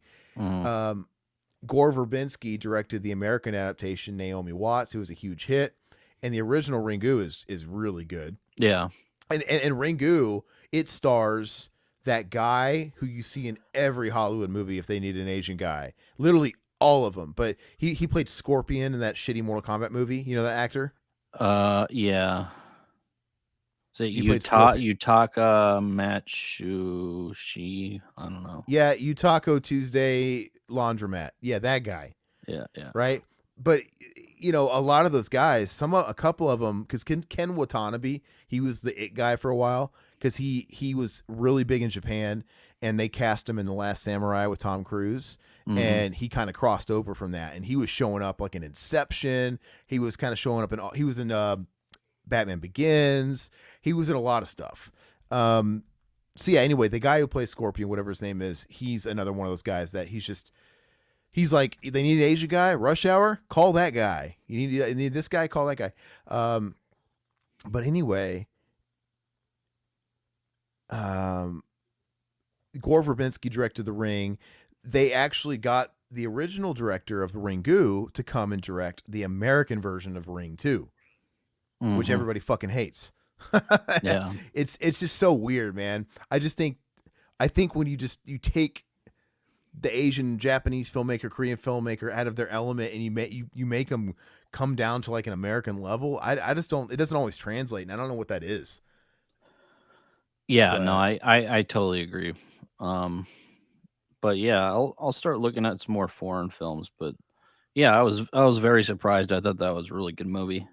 Gore Verbinski directed the American adaptation, Naomi Watts, who was a huge hit, and the original Ringu is really good. Yeah, and Ringu, it stars that guy who you see in every Hollywood movie if they need an Asian guy, literally all of them. But he played Scorpion in that shitty Mortal Kombat movie. You know that actor? Yeah. So Yutaka Matsushi, I don't know. Yeah, Utako Tuesday Laundromat. Yeah, that guy. Yeah. Right? But a lot of those guys, a couple of them, because Ken Watanabe, he was the it guy for a while because he was really big in Japan, and they cast him in The Last Samurai with Tom Cruise, and he kind of crossed over from that, and he was showing up like in Inception. He was kind of showing up he was in Batman Begins. He was in a lot of stuff. So yeah, anyway, the guy who plays Scorpion, whatever his name is, he's another one of those guys that he's like, they need an Asia guy, Rush Hour, call that guy. You need this guy, call that guy. But anyway, Gore Verbinski directed The Ring. They actually got the original director of Ringu to come and direct the American version of Ring 2. Which everybody fucking hates. Yeah. It's just so weird, man. I think when you take the Asian, Japanese filmmaker, Korean filmmaker out of their element and you make them come down to like an American level, I just don't, it doesn't always translate, and I don't know what that is. Yeah, no, I totally agree. But yeah, I'll start looking at some more foreign films, but yeah, I was very surprised. I thought that was a really good movie.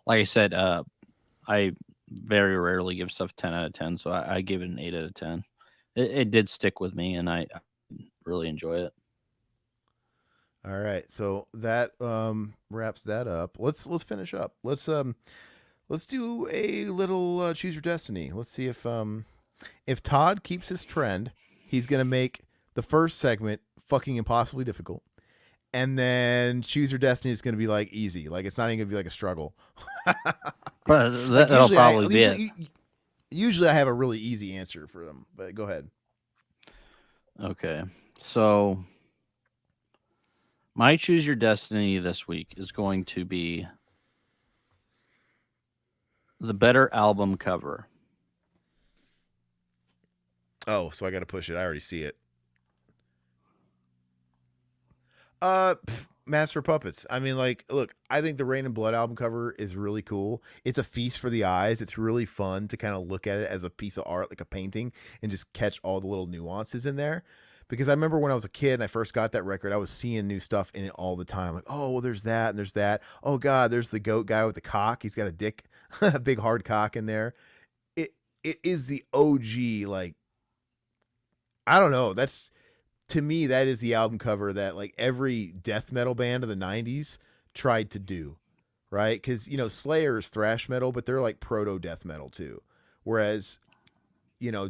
Like I said, I very rarely give stuff 10 out of 10, so I gave it an 8 out of 10. It did stick with me, and I really enjoy it. All right, so that wraps that up. Let's finish up. Let's do a little Choose Your Destiny. Let's see if Todd keeps his trend, he's gonna make the first segment fucking impossibly difficult. And then Choose Your Destiny is going to be like easy. Like it's not even going to be like a struggle. But that'll probably be it. Usually I have a really easy answer for them, but go ahead. Okay. So my Choose Your Destiny this week is going to be the better album cover. Oh, so I got to push it. I already see it. Master of Puppets. I mean, like, look, I think the Rain and Blood album cover is really cool. It's a feast for the eyes. It's really fun to kind of look at it as a piece of art, like a painting, and just catch all the little nuances in there. Because I remember when I was a kid and I first got that record, I was seeing new stuff in it all the time. Like, oh, well, there's that and there's that. Oh God, there's the goat guy with the cock. He's got a dick, a big hard cock in there. It it is the OG. Like, I don't know. That's to me, that is the album cover that like every death metal band of the '90s tried to do, right? Because Slayer is thrash metal, but they're like proto death metal too. Whereas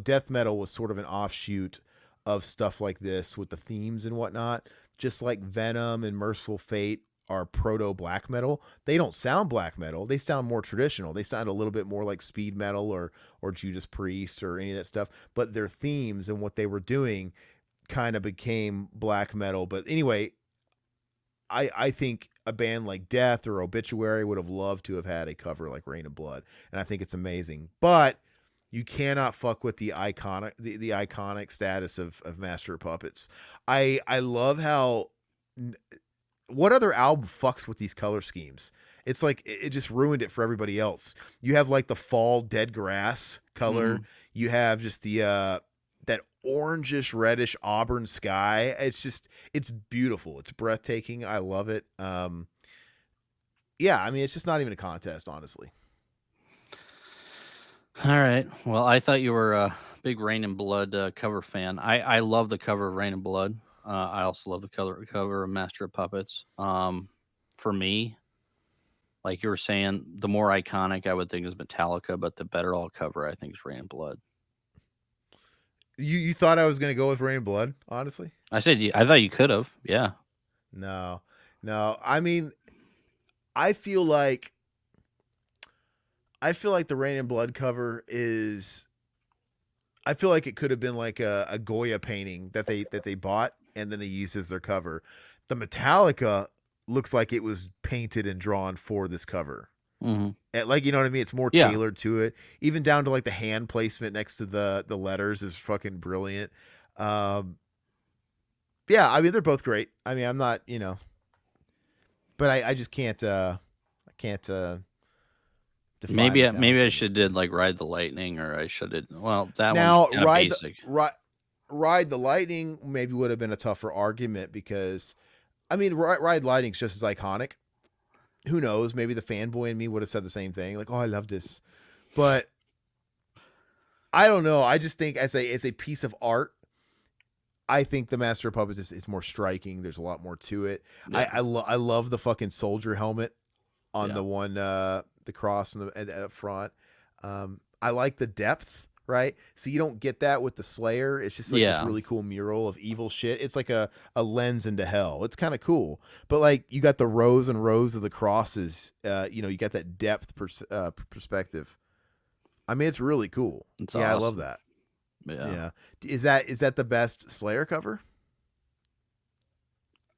death metal was sort of an offshoot of stuff like this with the themes and whatnot. Just like Venom and Merciful Fate are proto black metal. They don't sound black metal. They sound more traditional. They sound a little bit more like speed metal or Judas Priest or any of that stuff. But their themes and what they were doing kind of became black metal. But anyway, I think a band like Death or Obituary would have loved to have had a cover like Rain and Blood, and I think it's amazing. But you cannot fuck with the iconic status of Master of Puppets. I love how what other album fucks with these color schemes? It's like it just ruined it for everybody else. You have like the fall dead grass color. You have just the that orangish reddish auburn sky. It's beautiful. It's breathtaking. I love it. Yeah, I mean it's just not even a contest, honestly. All right. Well, I thought you were a big Rain and Blood cover fan. I love the cover of Rain and Blood. I also love the cover of Master of Puppets. For me, like you were saying, the more iconic I would think is Metallica, but the better all cover I think is Rain and Blood. You thought I was gonna go with Rain and Blood, honestly? I thought you could have. Yeah. No, no. I mean, I feel like the Rain and Blood cover is. I feel like it could have been like a Goya painting that they bought and then they used as their cover. The Metallica looks like it was painted and drawn for this cover. Like, you know what I mean? It's more tailored to it, even down to like the hand placement next to the letters is fucking brilliant. Yeah, I mean they're both great. I mean I'm not but I just can't define maybe Metallica I should did like Ride the Lightning, or I should have. Well, that now one's kind of basic. Ride the Lightning maybe would have been a tougher argument because I mean Ride Lightning's just as iconic. Who knows? Maybe the fanboy in me would have said the same thing, like, "Oh, I love this," but I don't know. I just think as a piece of art, I think the Master of Puppets is more striking. There's a lot more to it. Yeah. I love the fucking soldier helmet on Yeah. the one the cross in the up front. I like the depth. Right, so you don't get that with the Slayer. It's just like this really cool mural of evil shit. It's like a lens into hell. It's kind of cool, but like you got the rows and rows of the crosses. You got that depth perspective. I mean, it's really cool. It's I awesome. love that. Yeah. Is that the best Slayer cover?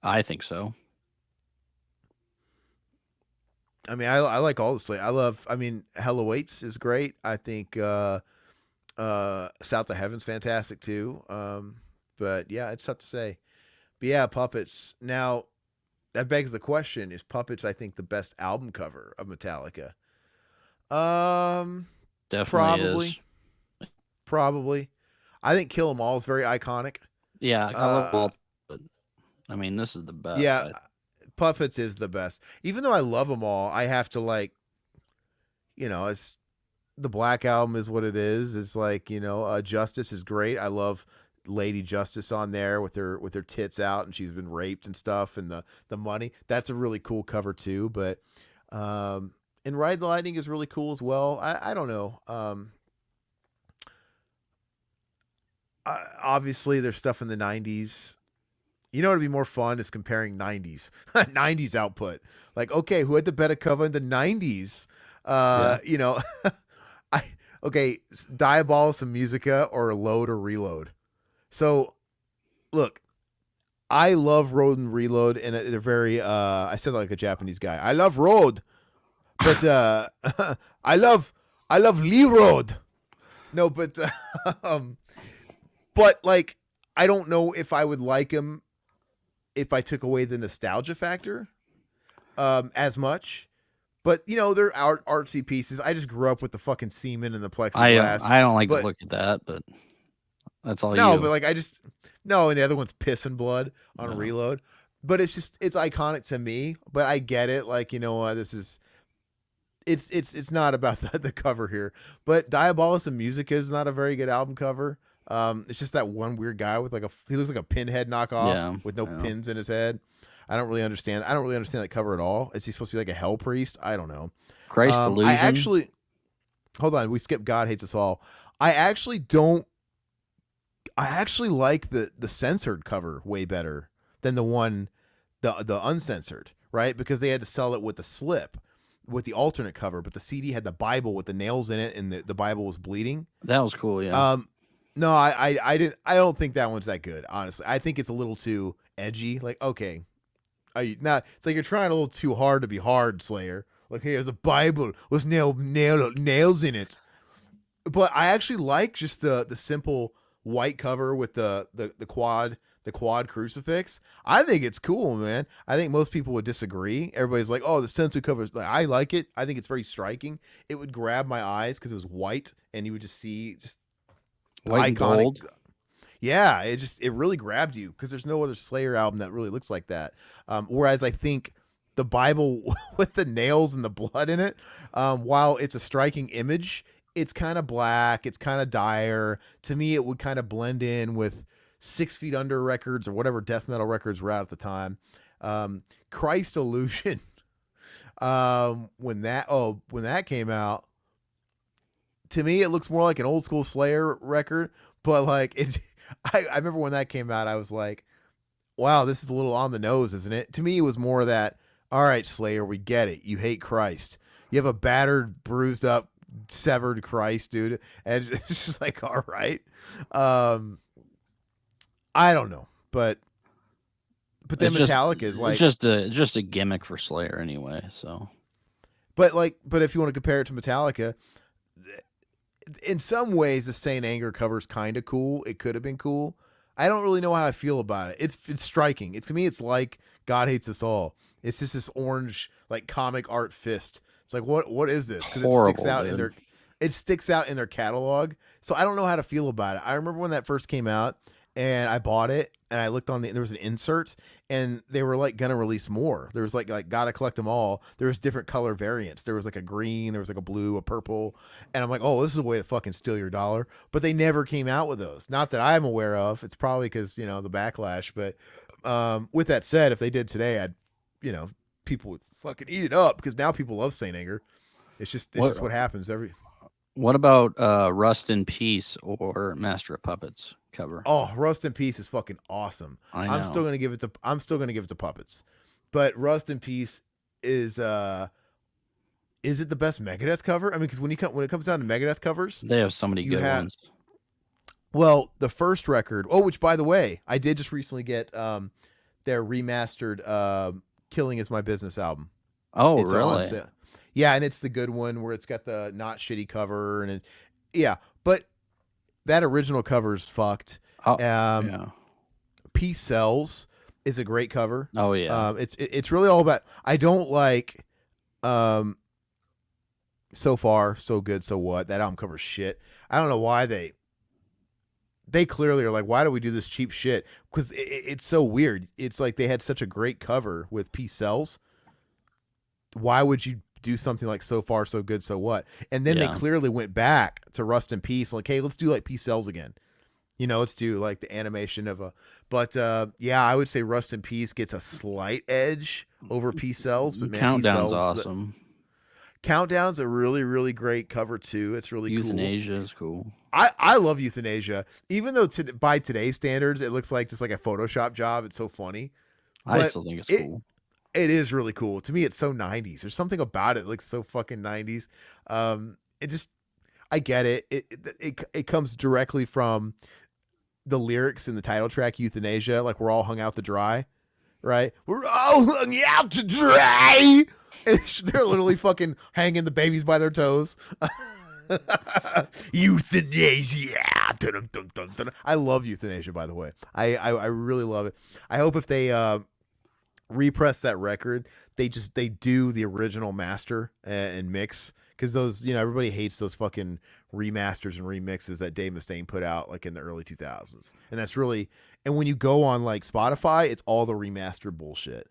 I think so. I mean, I like all the Slayer. I mean, Hell Awaits is great. I think South of Heaven's fantastic too. But yeah, it's tough to say. But yeah, Puppets. Now that begs the question: is Puppets, I think, the best album cover of Metallica? Definitely probably. I think Kill 'Em All is very iconic. Yeah, I love all, but I mean, this is the best. Yeah, Puppets is the best. Even though I love them all, I have to like, it's the Black Album is what it is. It's like, Justice is great. I love Lady Justice on there with her tits out and she's been raped and stuff and the money. That's a really cool cover too. But and Ride the Lightning is really cool as well. I don't know. Obviously there's stuff in the 90s. It'd be more fun is comparing 90s 90s output. Like, okay, who had the better cover in the 90s? Okay, Diabolus and Musica or Load or Reload. So, look, I love Road and Reload, and they're very. I said like a Japanese guy. I love Road, but I love Lee Road. No, but but like I don't know if I would like him if I took away the nostalgia factor as much. But they're artsy pieces. I just grew up with the fucking semen and the plexiglass. I don't like to But look at that, but that's all no, you. but like no, and the other one's piss and blood on Reload. But it's iconic to me. But I get it. Like, this is it's not about the cover here. But Diabolus Musica is not a very good album cover. It's just that one weird guy with he looks like a Pinhead knockoff with no pins in his head. I don't really understand that cover at all. Is he supposed to be like a hell priest? I don't know. Christ Illusion. Hold on. We skipped God Hates Us All. I actually don't. I actually like the censored cover way better than the uncensored, right? Because they had to sell it with the slip, with the alternate cover, but the CD had the Bible with the nails in it, and the Bible was bleeding. That was cool, yeah. No, I didn't. I don't think that one's that good. Honestly, I think it's a little too edgy. Like, okay. It's like you're trying a little too hard to be hard, Slayer. Like, hey, there's a Bible with nails in it. But I actually like just the simple white cover with the quad crucifix. I think it's cool, man. I think most people would disagree. Everybody's like, oh, the censored cover is I like it. I think it's very striking. It would grab my eyes because it was white, and you would just see white iconic. And gold. Yeah, it really grabbed you because there's no other Slayer album that really looks like that. Whereas I think the Bible with the nails and the blood in it, while it's a striking image, it's kind of black, it's kind of dire. To me, it would kind of blend in with 6 Feet Under records or whatever death metal records were out at the time. Christ Illusion, when that came out, to me it looks more like an old school Slayer record, but like it. I remember when that came out, I was like, wow, this is a little on the nose, isn't it? To me, it was more that, all right, Slayer, we get it. You hate Christ. You have a battered, bruised up, severed Christ, dude. And it's just like, all right. I don't know. But then Metallica is like... It's just a gimmick for Slayer anyway, so... But if you want to compare it to Metallica... In some ways, the Saint Anger cover is kind of cool. It could have been cool. I don't really know how I feel about it. It's striking. To me, it's like God Hates Us All. It's just this orange, like, comic art fist. It's like, what is this? Because it sticks out in their catalog. So I don't know how to feel about it. I remember when that first came out, and I bought it, and I looked on there was an insert, and they were like gonna release more. There was like gotta collect them all. There was different color variants. There was like a green, there was like a blue, a purple, and I'm like, oh, this is a way to fucking steal your dollar. But they never came out with those. Not that I'm aware of. It's probably because the backlash. But with that said, if they did today, people would fucking eat it up because now people love Saint Anger. It's just what happens What about Rust in Peace or Master of Puppets cover? Oh, Rust in Peace is fucking awesome. I'm still gonna give it to Puppets, but Rust in Peace is it the best Megadeth cover? I mean, because when it comes down to Megadeth covers, they have so many good ones. Well, the first record. Oh, which by the way, I did just recently get their remastered "Killing Is My Business" album. Oh, it's really? Yeah, and it's the good one where it's got the not shitty cover, and but that original cover is fucked. Yeah. Peace Sells is a great cover. Oh yeah. It's really all about. I don't like So Far, So Good, So What. That album covers shit. I don't know why they clearly are like, why do we do this cheap shit? Because it's so weird. It's like they had such a great cover with Peace Sells. Why would you do something like So Far, So Good, So What? And then they clearly went back to Rust in Peace, like, hey, let's do like Peace Sells again. Let's do like the animation of a. But I would say Rust in Peace gets a slight edge over Peace Sells. But man, Countdown's awesome. Countdown's a really, really great cover too. It's really Euthanasia is cool. I love Euthanasia, even though by today's standards it looks like just like a Photoshop job. It's so funny. I still think it's cool. It is really cool. To me, it's so 90s. There's something about it that looks so fucking 90s. I get it. It comes directly from the lyrics in the title track, Euthanasia. Like, we're all hung out to dry, right? We're all hung out to dry. And they're literally fucking hanging the babies by their toes. Euthanasia. Dun, dun, dun, dun. I love Euthanasia, by the way. I really love it. I hope if they repress that record, they do the original master and mix, because those, everybody hates those fucking remasters and remixes that Dave Mustaine put out like in the early 2000s, and that's really, and when you go on like Spotify, it's all the remastered bullshit,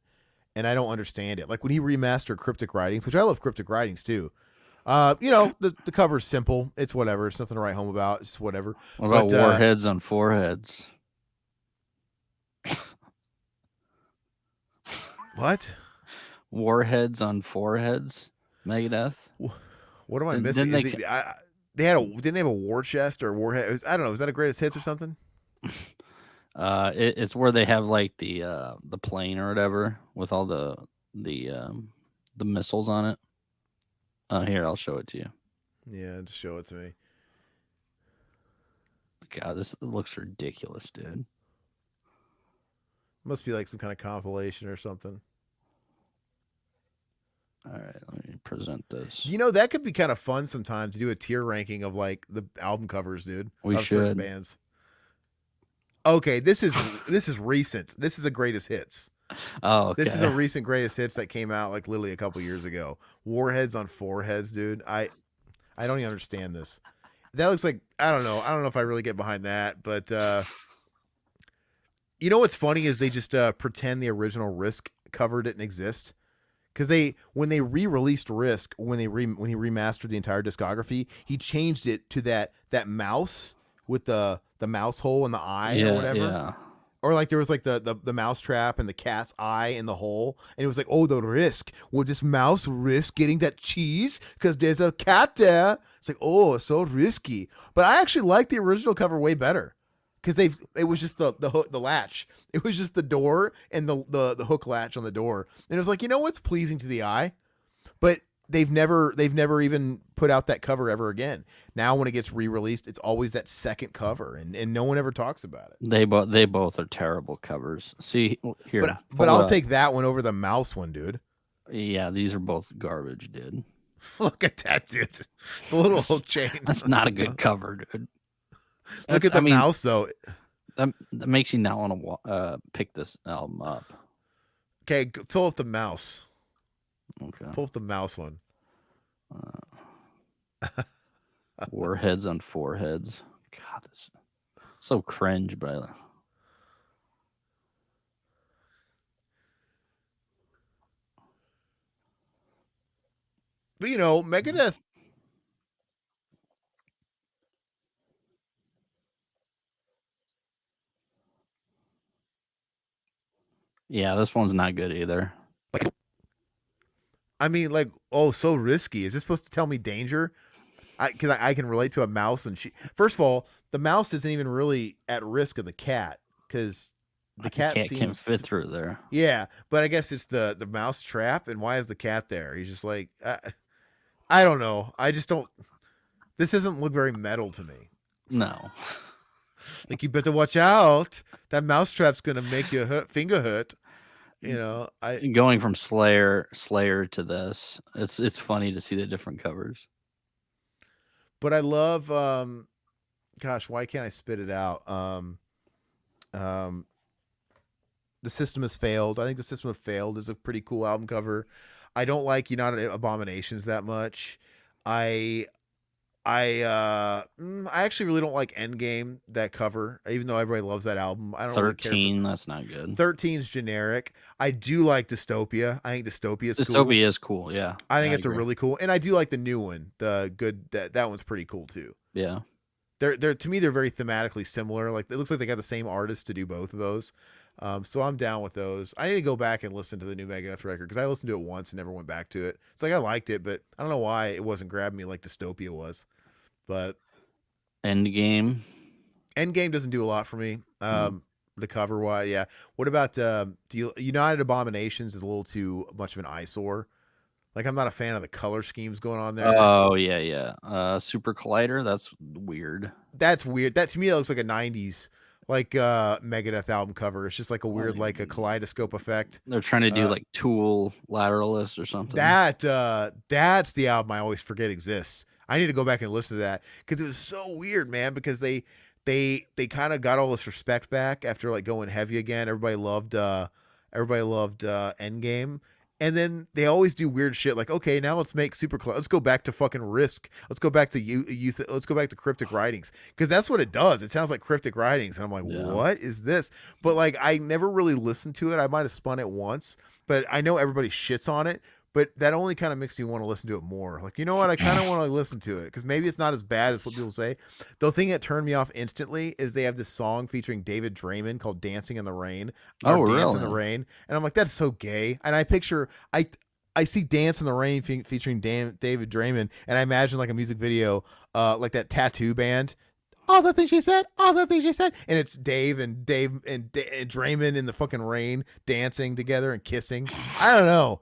and I don't understand it. Like when he remastered Cryptic Writings, which I love Cryptic Writings too. The cover's simple. It's whatever. It's nothing to write home about. It's whatever. What about Warheads on Foreheads? What? Warheads on Foreheads, Megadeth. What am I missing? Didn't they have a war chest or warhead? I don't know. Is that a greatest hits or something? It's where they have like the plane or whatever with all the missiles on it. Here, I'll show it to you. Yeah, just show it to me. God, this looks ridiculous, dude. Must be like some kind of compilation or something. All right, let me present this. That could be kind of fun sometimes to do a tier ranking of like the album covers, dude. We of should. Certain bands. Okay, this is recent. This is a greatest hits. Oh, okay. This is a recent greatest hits that came out like literally a couple years ago. Warheads on Foreheads, dude. I don't even understand this. That looks like, I don't know if I really get behind that, but what's funny is they just pretend the original Risk cover didn't exist. Because when they re-released Risk, when he remastered the entire discography, he changed it to that mouse with the mouse hole in the eye or whatever. Yeah. Or like there was like the mouse trap and the cat's eye in the hole, and it was like, oh, the Risk. Will this mouse risk getting that cheese because there's a cat there? It's like, oh, it's so risky. But I actually like the original cover way better. Because it was just the hook, the latch. It was just the door and the hook latch on the door, and it was like, what's pleasing to the eye, but they've never even put out that cover ever again. Now when it gets re-released, it's always that second cover, and no one ever talks about it. They both are terrible covers. See here, but I'll take that one over the mouse one, dude. Yeah, these are both garbage, dude. Look at that, dude. The little hook chain. That's not a good cover, dude. Look at the mouse, though. That makes you not want to pick this album up. Okay, pull up the mouse. Okay. Pull up the mouse one. Warheads on Foreheads. God, it's so cringe, but Megadeth. Yeah, this one's not good either. I mean, like, oh, so risky. Is this supposed to tell me danger? Because I can relate to a mouse, and first of all, the mouse isn't even really at risk of the cat, because the cat can't fit through there. Yeah, but I guess it's the mouse trap, and why is the cat there? He's just like, I don't know. I just don't. This doesn't look very metal to me. No. Like, you better watch out. That mouse trap's gonna make your finger hurt. Going from Slayer to this, it's funny to see the different covers. But I love, gosh, why can't I spit it out? The System Has Failed. I think The System Has Failed is a pretty cool album cover. I don't like United Abominations that much. I actually really don't like Endgame, that cover, even though everybody loves that album. I don't 13, really care that's not good. 13's generic. I do like Dystopia. I think Dystopia is cool. Dystopia is cool, yeah. I think it's a really cool, and I do like the new one. The good that one's pretty cool too. Yeah. They're to me, they're very thematically similar. Like, it looks like they got the same artist to do both of those. So I'm down with those. I need to go back and listen to the new Megadeth record, because I listened to it once and never went back to it. It's like I liked it, but I don't know why it wasn't grabbing me like Dystopia was. But Endgame doesn't do a lot for me. The cover wise, yeah. What about United Abominations is a little too much of an eyesore. Like, I'm not a fan of the color schemes going on there. Oh yeah. Super Collider, that's weird. That's weird. That to me, that looks like a 90s like Megadeth album cover. It's just like a weird, like a kaleidoscope effect. They're trying to do like Tool Lateralist or something. That's the album I always forget exists. I need to go back and listen to that because it was so weird, man. Because they kind of got all this respect back after like going heavy again. Everybody loved Endgame. And then they always do weird shit like, okay, now let's make super close. Let's go back to fucking Risk. Let's go back to youth. Let's go back to Cryptic Writings because that's what it does. It sounds like Cryptic Writings, and I'm like, Yeah. what is this? But like, I never really listened to it. I might have spun it once, but I know everybody shits on it. But that only kind of makes me want to listen to it more. Like, you know what? I kind of want to listen to it because maybe it's not as bad as what people say. The thing that turned me off instantly is they have this song featuring David Draymond called "Dancing in the Rain" or Oh, "Dance in the really? Rain," and I'm like, that's so gay. And I see "Dance in the Rain" featuring David Draymond, and I imagine like a music video, like that Tattoo band. All the things she said, all the things she said, and it's Dave and Draymond in the fucking rain dancing together and kissing. I don't know.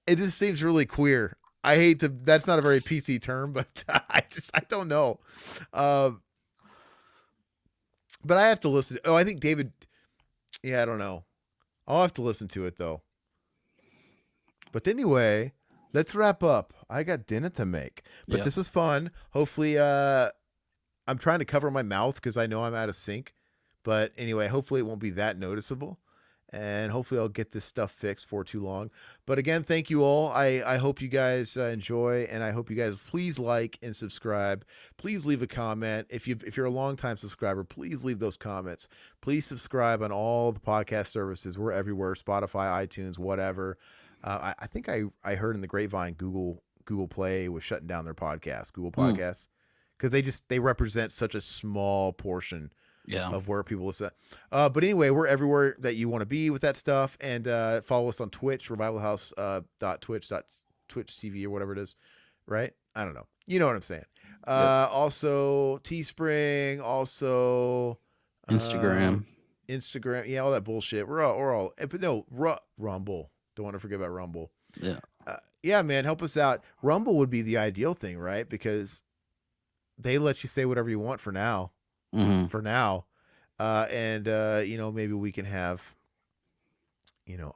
It just seems really queer. I hate to. That's not a very PC term, but I don't know. Um, but I have to listen. Oh, I think David. Yeah, I don't know. I'll have to listen to it though. But anyway, let's wrap up. I got dinner to make, but Yeah. this was fun. Hopefully, I'm trying to cover my mouth because I know I'm out of sync. But anyway, hopefully it won't be that noticeable. And hopefully I'll get this stuff fixed for too long. But again, thank you all. I hope you guys enjoy, and I hope you guys please like and subscribe. Please leave a comment. If you're a longtime subscriber, please leave those comments. Please subscribe on all the podcast services. We're everywhere: Spotify, iTunes, whatever. I think I heard in the grapevine Google Play was shutting down their podcast, Google Podcasts, because they represent such a small portion of where people listen. But anyway, we're everywhere that you want to be with that stuff, and follow us on Twitch, revivalhouse.twitch TV or whatever it is, right? I don't know. You know what I'm saying. Also Teespring, also Instagram. Instagram, yeah, all that bullshit. We're all but no, Rumble. Don't want to forget about Rumble. Yeah. Yeah, man, help us out. Rumble would be the ideal thing, right? Because they let you say whatever you want for now. Mm-hmm. For now. And maybe we can have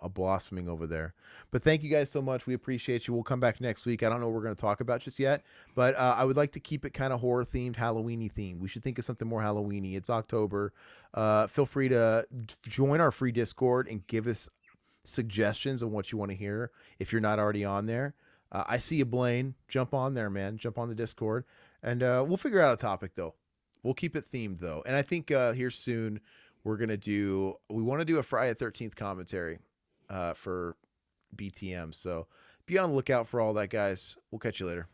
a blossoming over there. But thank you guys so much. We appreciate you. We'll come back next week. I don't know what we're going to talk about just yet, but I would like to keep it kind of horror themed, Halloween-y themed. We should think of something more Halloween-y. It's October. Feel free to join our free Discord and give us suggestions on what you want to hear if you're not already on there. I see you, Blaine. Jump on there, man. Jump on the Discord, and we'll figure out a topic though. We'll keep it themed though, and I think here soon we want to do a Friday the 13th commentary for BTM. So be on the lookout for all that, guys. We'll catch you later.